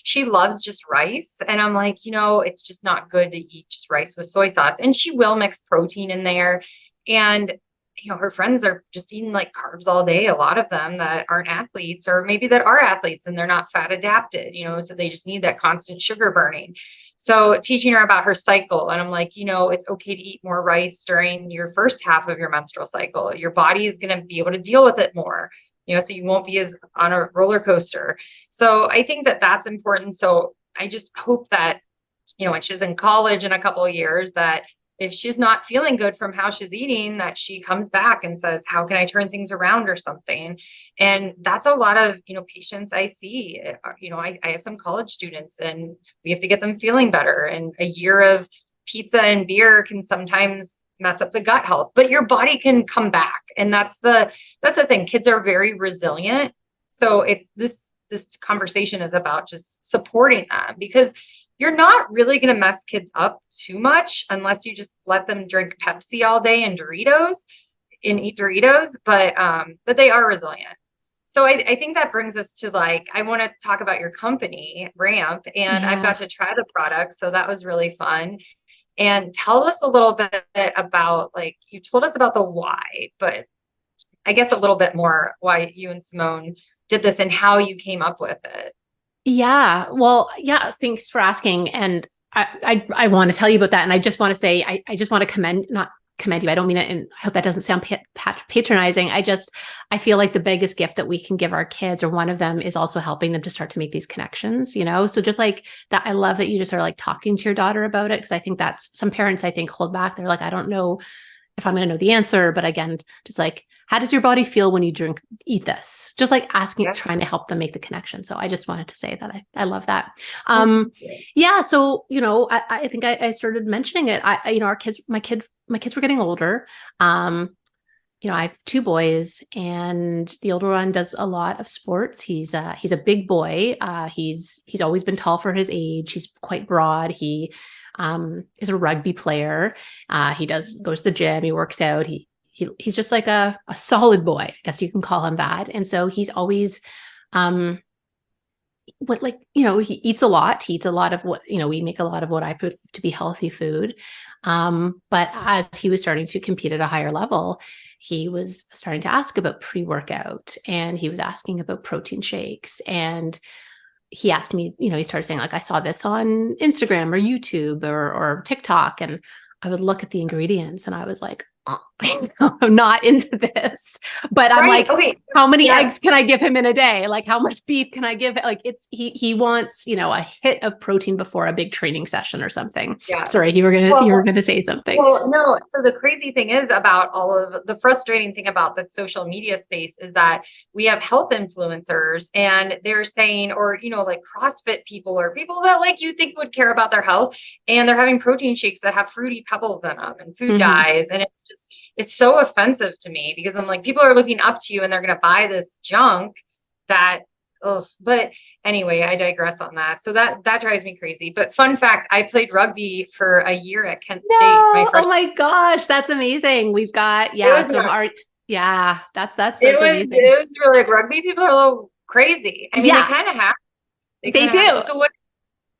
[SPEAKER 1] she loves just rice. And I'm like, it's just not good to eat just rice with soy sauce. And she will mix protein in there. And, her friends are just eating like carbs all day. A lot of them that aren't athletes or maybe that are athletes and they're not fat adapted, so they just need that constant sugar burning. So teaching her about her cycle. And I'm like, it's okay to eat more rice during your first half of your menstrual cycle. Your body is going to be able to deal with it more, so you won't be as on a roller coaster. So I think that that's important. So I just hope that, when she's in college in a couple of years, that if she's not feeling good from how she's eating, that she comes back and says, how can I turn things around or something? And that's a lot of, patients I see. I have some college students and we have to get them feeling better. And a year of pizza and beer can sometimes mess up the gut health, but your body can come back. And that's the thing. Kids are very resilient. So this conversation is about just supporting them, because you're not really going to mess kids up too much unless you just let them drink Pepsi all day and eat Doritos, but they are resilient. So I think that brings us to I want to talk about your company, Ramp, and I've got to try the product. So that was really fun. And tell us a little bit about, you told us about the why, but I guess a little bit more why you and Simone did this and how you came up with it.
[SPEAKER 2] Yeah. Well, yeah. Thanks for asking. And I want to tell you about that. And I just want to say, I just want to not commend you. I don't mean it. And I hope that doesn't sound patronizing. I feel like the biggest gift that we can give our kids, or one of them, is also helping them to start to make these connections, So just like that, I love that you just are talking to your daughter about it. Cause I think that's some parents, I think, hold back. They're like, I don't know if I'm going to know the answer, but again, just how does your body feel when you eat this? Just asking, trying to help them make the connection. So I just wanted to say that I love that. Yeah. So, I think I started mentioning it. My kids were getting older. I have 2 boys, and the older one does a lot of sports. He's a big boy. He's always been tall for his age. He's quite broad. He is a rugby player. He goes to the gym. He works out. He's just like a solid boy, I guess you can call him that. And so he's always, he eats a lot. He eats a lot of what, we make a lot of what I put to be healthy food. But as he was starting to compete at a higher level, he was starting to ask about pre-workout, and he was asking about protein shakes. And he asked me, he started saying, I saw this on Instagram or YouTube or TikTok. And I would look at the ingredients and I was like, I'm not into this, but I'm
[SPEAKER 1] Right.
[SPEAKER 2] like,
[SPEAKER 1] Okay.
[SPEAKER 2] how many
[SPEAKER 1] Yes.
[SPEAKER 2] eggs can I give him in a day? Like, how much beef can I give? Like, he wants, a hit of protein before a big training session or something.
[SPEAKER 1] Yeah.
[SPEAKER 2] Sorry, you were gonna say something.
[SPEAKER 1] Well, no. So the crazy thing is about all of the frustrating thing about the social media space is that we have health influencers and they're saying, or, like CrossFit people or people that like you think would care about their health. And they're having protein shakes that have fruity pebbles in them and food dyes. And it's so offensive to me because I'm like, people are looking up to you and they're going to buy this junk that, ugh. But anyway, I digress on that. So that drives me crazy. But fun fact, I played rugby for a year at Kent State.
[SPEAKER 2] No, oh my gosh, that's amazing. We've got
[SPEAKER 1] It was
[SPEAKER 2] some art. Yeah, that's
[SPEAKER 1] it
[SPEAKER 2] amazing.
[SPEAKER 1] was really like rugby people are a little crazy. I mean, they
[SPEAKER 2] Yeah,
[SPEAKER 1] kind of have. They
[SPEAKER 2] they
[SPEAKER 1] kind of
[SPEAKER 2] do.
[SPEAKER 1] have. So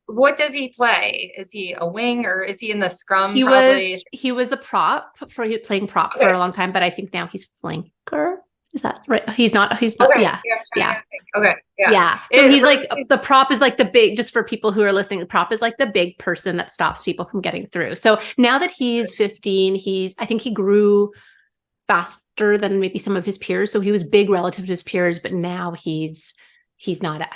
[SPEAKER 1] what does he play? Is he a wing or is he in the scrum
[SPEAKER 2] He was
[SPEAKER 1] probably?
[SPEAKER 2] he was a prop playing prop for
[SPEAKER 1] Okay.
[SPEAKER 2] a long time, but I think now he's flanker. Is that right? He's not.
[SPEAKER 1] Okay.
[SPEAKER 2] Yeah.
[SPEAKER 1] Yeah. I'm trying
[SPEAKER 2] Yeah.
[SPEAKER 1] to think. Okay. Yeah.
[SPEAKER 2] Yeah. So he's like the prop is like the big, just for people who are listening, the prop is like the big person that stops people from getting through. So now that he's 15, I think he grew faster than maybe some of his peers. So he was big relative to his peers, but now he's not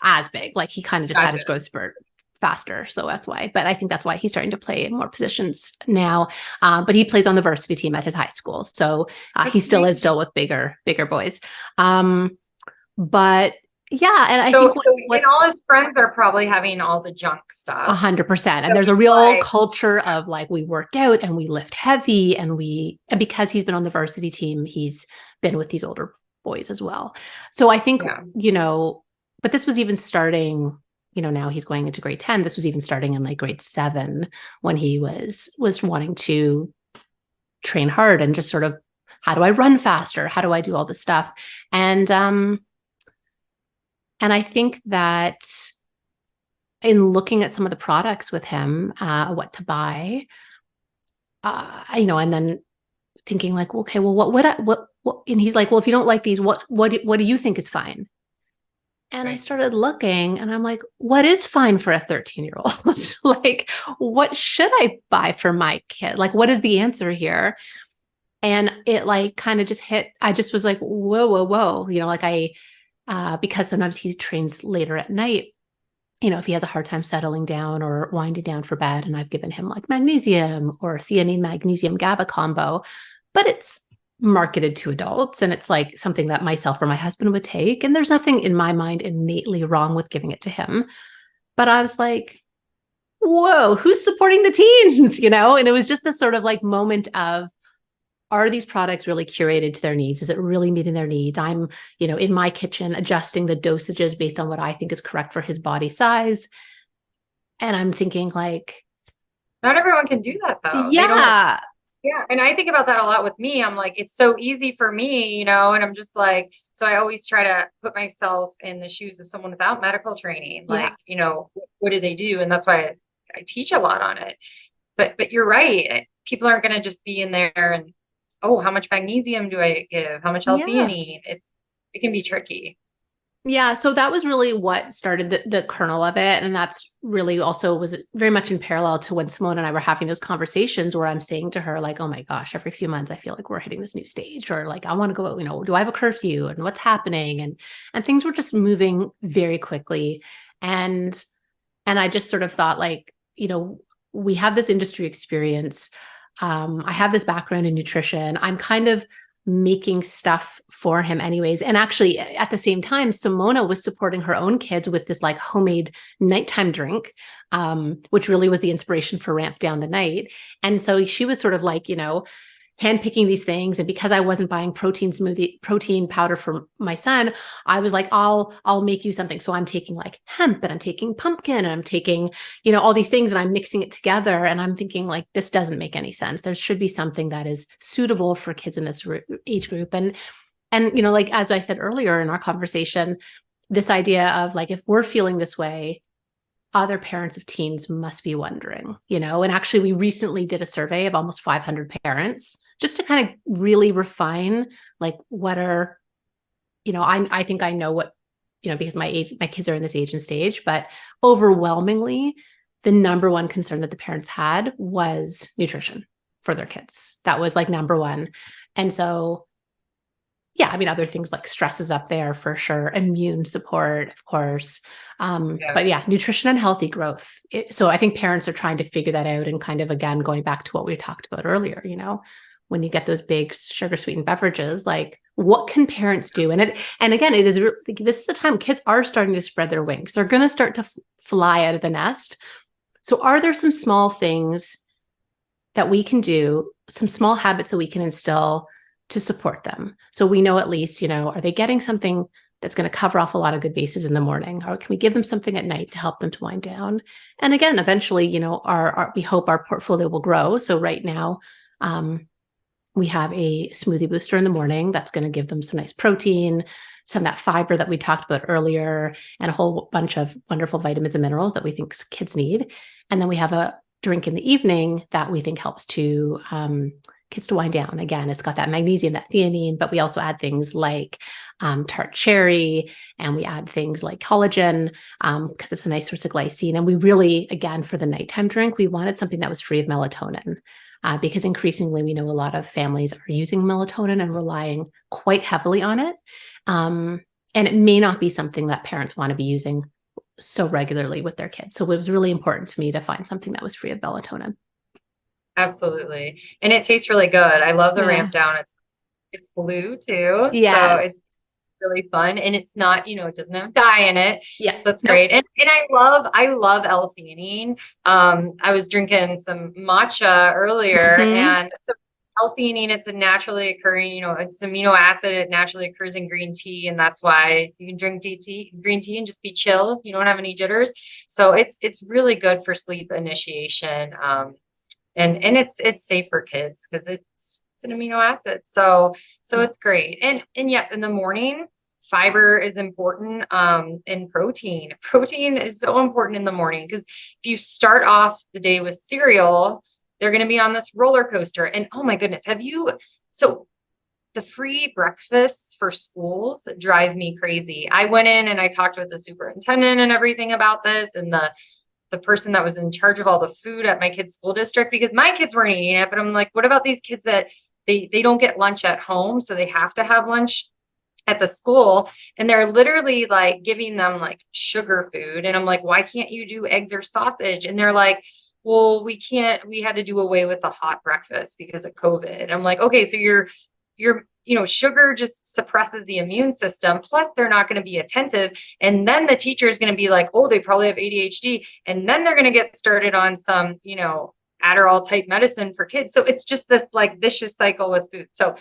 [SPEAKER 2] as big. Like he kind of just had his growth spurt faster. So that's why. But I think that's why he's starting to play in more positions now. But he plays on the varsity team at his high school. So he still is with bigger boys. But yeah, and I think
[SPEAKER 1] and all his friends are probably having all the junk stuff.
[SPEAKER 2] 100%. And there's a real culture of like, we work out and we lift heavy and because he's been on the varsity team, he's been with these older boys as well. So I think, but this was even starting, now he's going into grade 10. This was even starting in like grade 7 when he was wanting to train hard and just sort of, how do I run faster? How do I do all this stuff? And I think that in looking at some of the products with him, what to buy, and then thinking like, okay, well, what, and he's like, well, if you don't like these, what do you think is fine? And I started looking and I'm like, what is fine for a 13-year-old? Like, what should I buy for my kid? Like, what is the answer here? And it like kind of just hit, I just was like, whoa, like because sometimes he trains later at night, if he has a hard time settling down or winding down for bed, and I've given him like magnesium or theanine, magnesium, GABA combo, but it's marketed to adults and it's like something that myself or my husband would take. And there's nothing in my mind innately wrong with giving it to him. But I was like, whoa, who's supporting the teens? And it was just this sort of like moment of, are these products really curated to their needs? Is it really meeting their needs? I'm, in my kitchen adjusting the dosages based on what I think is correct for his body size. And I'm thinking like,
[SPEAKER 1] not everyone can do that though.
[SPEAKER 2] Yeah.
[SPEAKER 1] Yeah. And I think about that a lot with me. I'm like, it's so easy for me, and I'm just like, so I always try to put myself in the shoes of someone without medical training. Like, what do they do? And that's why I teach a lot on it. But you're right. People aren't going to just be in there and, oh, how much magnesium do I give? How much L-theanine? It can be tricky.
[SPEAKER 2] Yeah. So that was really what started the kernel of it. And that's really also was very much in parallel to when Simone and I were having those conversations where I'm saying to her, like, oh my gosh, every few months, I feel like we're hitting this new stage, or like, I want to go, do I have a curfew and what's happening? And things were just moving very quickly. And I just sort of thought like, we have this industry experience. I have this background in nutrition. I'm kind of making stuff for him anyways. And actually at the same time, Simona was supporting her own kids with this like homemade nighttime drink, which really was the inspiration for Ramp Down the Night. And so she was sort of like, handpicking these things. And because I wasn't buying protein powder for my son, I was like, I'll make you something. So I'm taking like hemp and I'm taking pumpkin and I'm taking, all these things and I'm mixing it together. And I'm thinking like, this doesn't make any sense. There should be something that is suitable for kids in this age group. And, like, as I said earlier in our conversation, this idea of like, if we're feeling this way, other parents of teens must be wondering, and actually we recently did a survey of almost 500 parents just to kind of really refine, like, what are, I think I know what, because my kids are in this age and stage, but overwhelmingly the number one concern that the parents had was nutrition for their kids. That was like number one. And so, yeah, I mean, other things like stress is up there for sure. Immune support, of course. But yeah, nutrition and healthy growth. So I think parents are trying to figure that out, and kind of, again, going back to what we talked about earlier, when you get those big sugar sweetened beverages, like what can parents do? And again, this is the time kids are starting to spread their wings. They're going to start to fly out of the nest. So are there some small things that we can do, some small habits that we can instill to support them? So we know at least, are they getting something that's going to cover off a lot of good bases in the morning? Or can we give them something at night to help them to wind down? And again, eventually, we hope our portfolio will grow. So right now, we have a smoothie booster in the morning that's going to give them some nice protein, some of that fiber that we talked about earlier, and a whole bunch of wonderful vitamins and minerals that we think kids need. And then we have a drink in the evening that we think helps to kids to wind down. Again, it's got that magnesium, that theanine, but we also add things like tart cherry, and we add things like collagen because it's a nice source of glycine. And we really, again, for the nighttime drink, we wanted something that was free of melatonin. Because increasingly we know a lot of families are using melatonin and relying quite heavily on it. And it may not be something that parents want to be using so regularly with their kids. So it was really important to me to find something that was free of melatonin.
[SPEAKER 1] Absolutely. And it tastes really good. I love the ramp down. It's blue too.
[SPEAKER 2] Yes.
[SPEAKER 1] So it's really fun, and it's not, it doesn't have dye in it.
[SPEAKER 2] Yeah.
[SPEAKER 1] So that's great. And I love L-theanine. I was drinking some matcha earlier, and so L-theanine, it's a naturally occurring, it's amino acid. It naturally occurs in green tea, and that's why you can drink green tea and just be chill. You don't have any jitters. So it's really good for sleep initiation. And it's safe for kids because it's an amino acid. So it's great. And yes, in the morning, fiber is important. And protein is so important in the morning, because if you start off the day with cereal, they're going to be on this roller coaster. And oh my goodness, so the free breakfasts for schools drive me crazy. I went in and I talked with the superintendent and everything about this, and the person that was in charge of all the food at my kids' school district, because my kids weren't eating it. But I'm like, what about these kids that they don't get lunch at home, so they have to have lunch at the school, and they're literally like giving them like sugar food. And I'm like, why can't you do eggs or sausage? And they're like, well, we had to do away with the hot breakfast because of COVID. I'm like, okay, so you're sugar just suppresses the immune system. Plus, they're not going to be attentive. And then the teacher is going to be like, oh, they probably have ADHD. And then they're going to get started on some, Adderall type medicine for kids. So it's just this like vicious cycle with food. So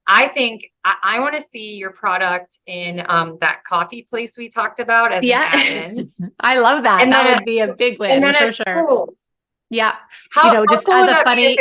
[SPEAKER 1] I think I want to see your product in that coffee place we talked about as an add-in.
[SPEAKER 2] I love that. And that would be a big win for sure.
[SPEAKER 1] Schools.
[SPEAKER 2] Yeah.
[SPEAKER 1] How
[SPEAKER 2] just
[SPEAKER 1] cool
[SPEAKER 2] as
[SPEAKER 1] would
[SPEAKER 2] a funny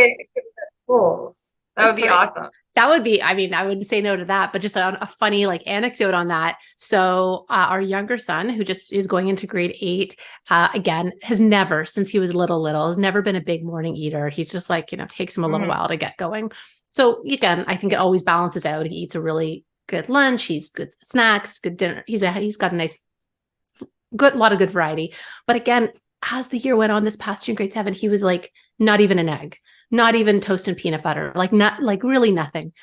[SPEAKER 1] schools. That would be awesome.
[SPEAKER 2] That would be, I wouldn't say no to that, but just a funny like anecdote on that. So our younger son, who just is going into grade 8, again, has never, since he was little, has never been a big morning eater. He's just like, takes him a little while to get going. So again, I think it always balances out. He eats a really good lunch. He's good snacks, good dinner. He's got a nice, lot of good variety. But again, as the year went on, this past year in grade 7, he was like, not even an egg. Not even toast and peanut butter, really nothing.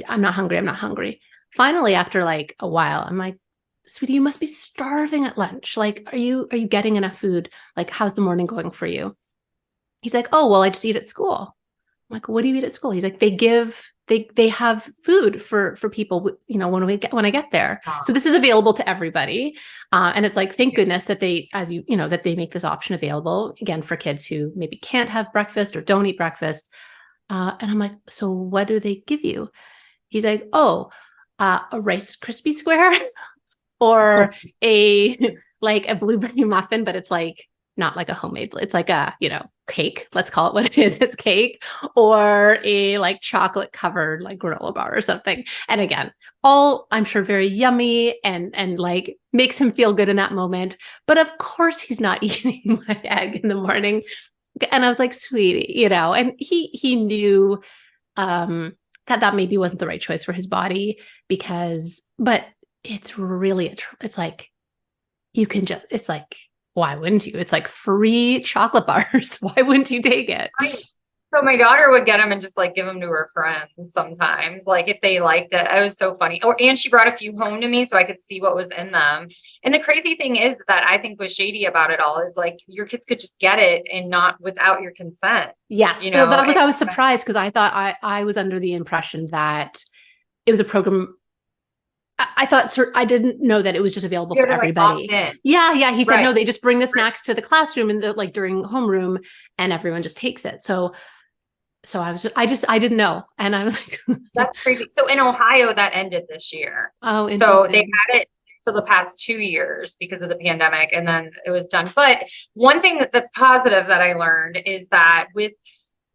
[SPEAKER 2] I'm not hungry. Finally, after like a while, I'm like, sweetie, you must be starving at lunch. Like, are you getting enough food? Like, how's the morning going for you? He's like, oh, well, I just eat at school. I'm like, what do you eat at school? He's like, they have food for people, when I get there. Wow. So this is available to everybody. And it's like, thank goodness that that they make this option available again for kids who maybe can't have breakfast or don't eat breakfast. And I'm like, so what do they give you? He's like, oh, a Rice Krispie square or a blueberry muffin, but it's like not like a homemade, it's like a, cake. Let's call it what it is. It's cake, or a like chocolate covered like granola bar or something. And again, all I'm sure very yummy and like makes him feel good in that moment. But of course he's not eating my egg in the morning. And I was like, sweetie, and he knew that maybe wasn't the right choice for his body but it's really, it's like, it's like, why wouldn't you? It's like free chocolate bars. Why wouldn't you take it?
[SPEAKER 1] So my daughter would get them and just like give them to her friends sometimes, like if they liked it. It was so funny. And she brought a few home to me so I could see what was in them. And the crazy thing is that I think was shady about it all is like your kids could just get it and not without your consent,
[SPEAKER 2] Yes.
[SPEAKER 1] you know?
[SPEAKER 2] I was surprised because I thought I was under the impression that it was a program. I thought, I didn't know that it was just available for everybody.
[SPEAKER 1] Like
[SPEAKER 2] yeah. He said,
[SPEAKER 1] right.
[SPEAKER 2] no, they just bring the snacks to the classroom and like during homeroom and everyone just takes it. So I didn't know. And I was like,
[SPEAKER 1] That's crazy. So in Ohio, that ended this year.
[SPEAKER 2] oh,
[SPEAKER 1] So they
[SPEAKER 2] interesting.
[SPEAKER 1] had it for the past 2 years because of the pandemic, and then it was done. But one thing that's positive that I learned is that with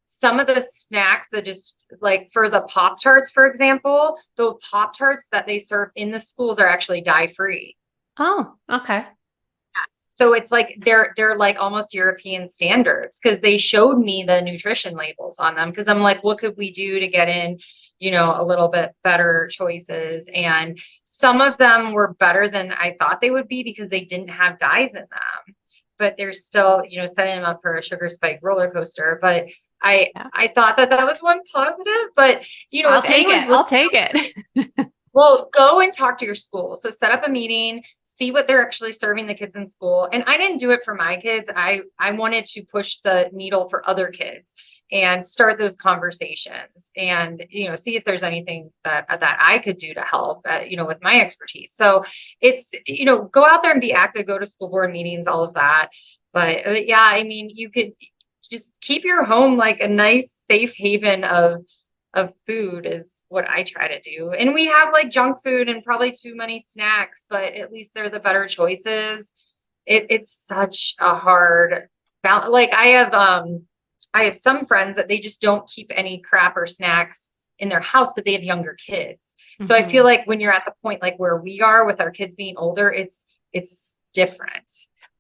[SPEAKER 1] some of the snacks that just like for the Pop-Tarts, for example, the Pop-Tarts that they serve in the schools are actually dye-free.
[SPEAKER 2] Oh, okay.
[SPEAKER 1] Yes. So it's like they're like almost European standards because they showed me the nutrition labels on them because I'm like, what could we do to get in, a little bit better choices? And some of them were better than I thought they would be because they didn't have dyes in them. But they're still, setting them up for a sugar spike roller coaster. But I thought that was one positive. But
[SPEAKER 2] I'll
[SPEAKER 1] if
[SPEAKER 2] take
[SPEAKER 1] anyone's
[SPEAKER 2] it. I'll take it.
[SPEAKER 1] well, go and talk to your school. So set up a meeting, see what they're actually serving the kids in school. And I didn't do it for my kids. I wanted to push the needle for other kids and start those conversations and, see if there's anything that I could do to help, with my expertise. So it's, go out there and be active, go to school board meetings, all of that. But yeah, I mean, you could just keep your home like a nice safe haven of food is what I try to do. And we have like junk food and probably too many snacks, but at least they're the better choices. It's such a hard balance. Like I have some friends that they just don't keep any crap or snacks in their house, but they have younger kids. So I feel like when you're at the point like where we are with our kids being older, it's different.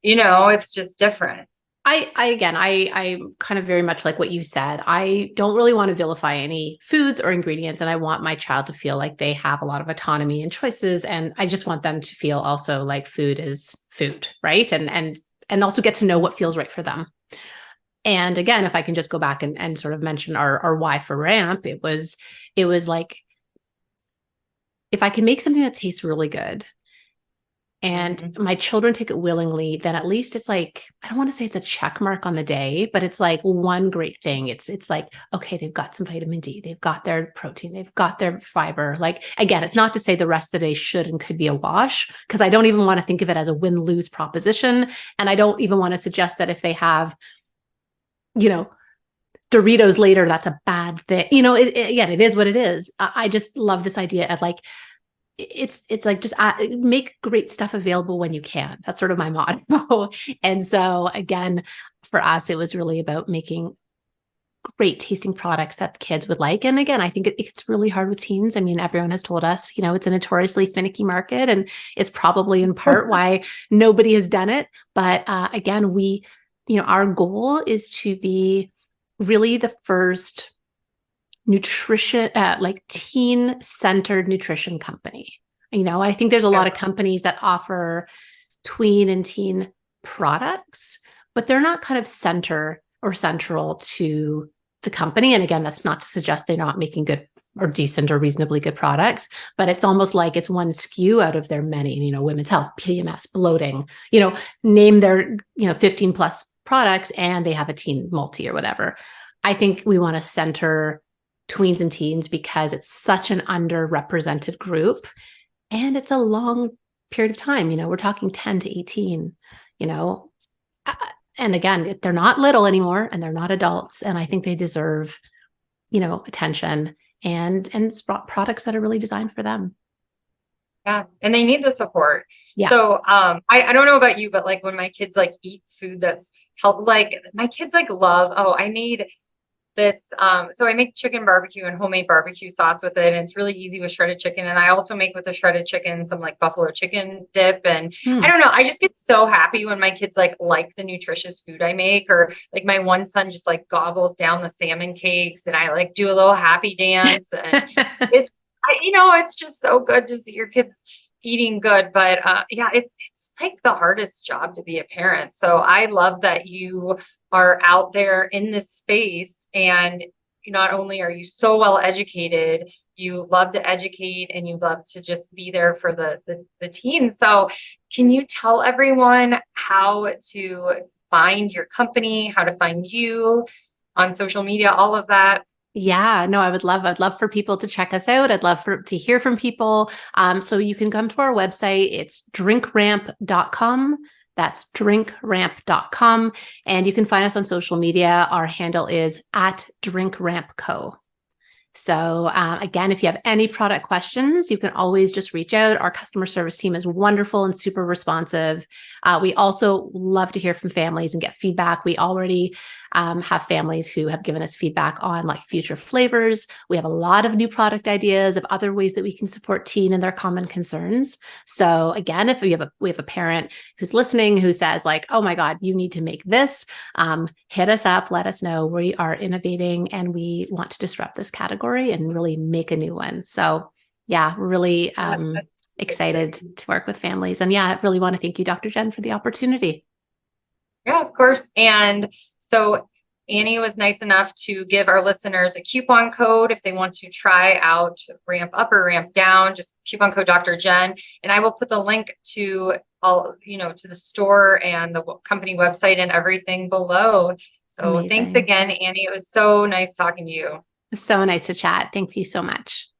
[SPEAKER 1] It's just different.
[SPEAKER 2] I'm kind of very much like what you said. I don't really want to vilify any foods or ingredients, and I want my child to feel like they have a lot of autonomy and choices. And I just want them to feel also like food is food, right? And also get to know what feels right for them. And again, if I can just go back and sort of mention our why for ramp, it was like, if I can make something that tastes really good and my children take it willingly, then at least it's like, I don't want to say it's a check mark on the day, but it's like one great thing. It's like, okay, they've got some vitamin D, they've got their protein, they've got their fiber. Like, again, it's not to say the rest of the day should and could be a wash, because I don't even want to think of it as a win-lose proposition. And I don't even want to suggest that if they have, Doritos later, that's a bad thing. Again, it is what it is. I just love this idea of like, it's like just make great stuff available when you can. That's sort of my motto. And so again, for us, it was really about making great tasting products that the kids would like. And again, I think it's really hard with teens. I mean, everyone has told us, it's a notoriously finicky market, and it's probably in part why nobody has done it. But again, our goal is to be really the first nutrition, like teen-centered nutrition company. I think there's a lot of companies that offer tween and teen products, but they're not kind of center or central to the company. And again, that's not to suggest they're not making good or decent or reasonably good products, but it's almost like it's one SKU out of their many, women's health, PMS, bloating, name their, 15 plus products, and they have a teen multi or whatever. I think we want to center tweens and teens because it's such an underrepresented group, and it's a long period of time. We're talking 10 to 18, and again, they're not little anymore and they're not adults. And I think they deserve, attention and products that are really designed for them.
[SPEAKER 1] Yeah. And they need the support.
[SPEAKER 2] Yeah.
[SPEAKER 1] So, I don't know about you, but like when my kids like eat food that's healthy, like my kids like love, I made this, so I make chicken barbecue and homemade barbecue sauce with it. And it's really easy with shredded chicken. And I also make with the shredded chicken, some like buffalo chicken dip. And I don't know, I just get so happy when my kids like the nutritious food I make, or like my one son just like gobbles down the salmon cakes and I like do a little happy dance. And it's just so good to see your kids eating good, but yeah, it's like the hardest job to be a parent. So I love that you are out there in this space, and not only are you so well educated, you love to educate and you love to just be there for the teens. So can you tell everyone how to find your company, how to find you on social media, all of that?
[SPEAKER 2] Yeah, no, I'd love for people to check us out. I'd love to hear from people. So you can come to our website. It's drinkramp.com. That's drinkramp.com. And you can find us on social media. Our handle is at drinkrampco. So again, if you have any product questions, you can always just reach out. Our customer service team is wonderful and super responsive. We also love to hear from families and get feedback. We already have families who have given us feedback on like future flavors. We have a lot of new product ideas of other ways that we can support teen and their common concerns. So again, if we have a parent who's listening who says like, oh my God, you need to make this, hit us up, let us know. We are innovating and we want to disrupt this category and really make a new one. So yeah, we're really excited to work with families. And yeah, I really want to thank you, Dr. Jen, for the opportunity.
[SPEAKER 1] Yeah, of course. And so Annie was nice enough to give our listeners a coupon code if they want to try out Ramp Up or Ramp Down, just coupon code Dr. Jen. And I will put the link to all, to the store and the company website and everything below. So
[SPEAKER 2] Amazing.
[SPEAKER 1] Thanks again, Annie. It was so nice talking to you.
[SPEAKER 2] So nice to chat. Thank you so much.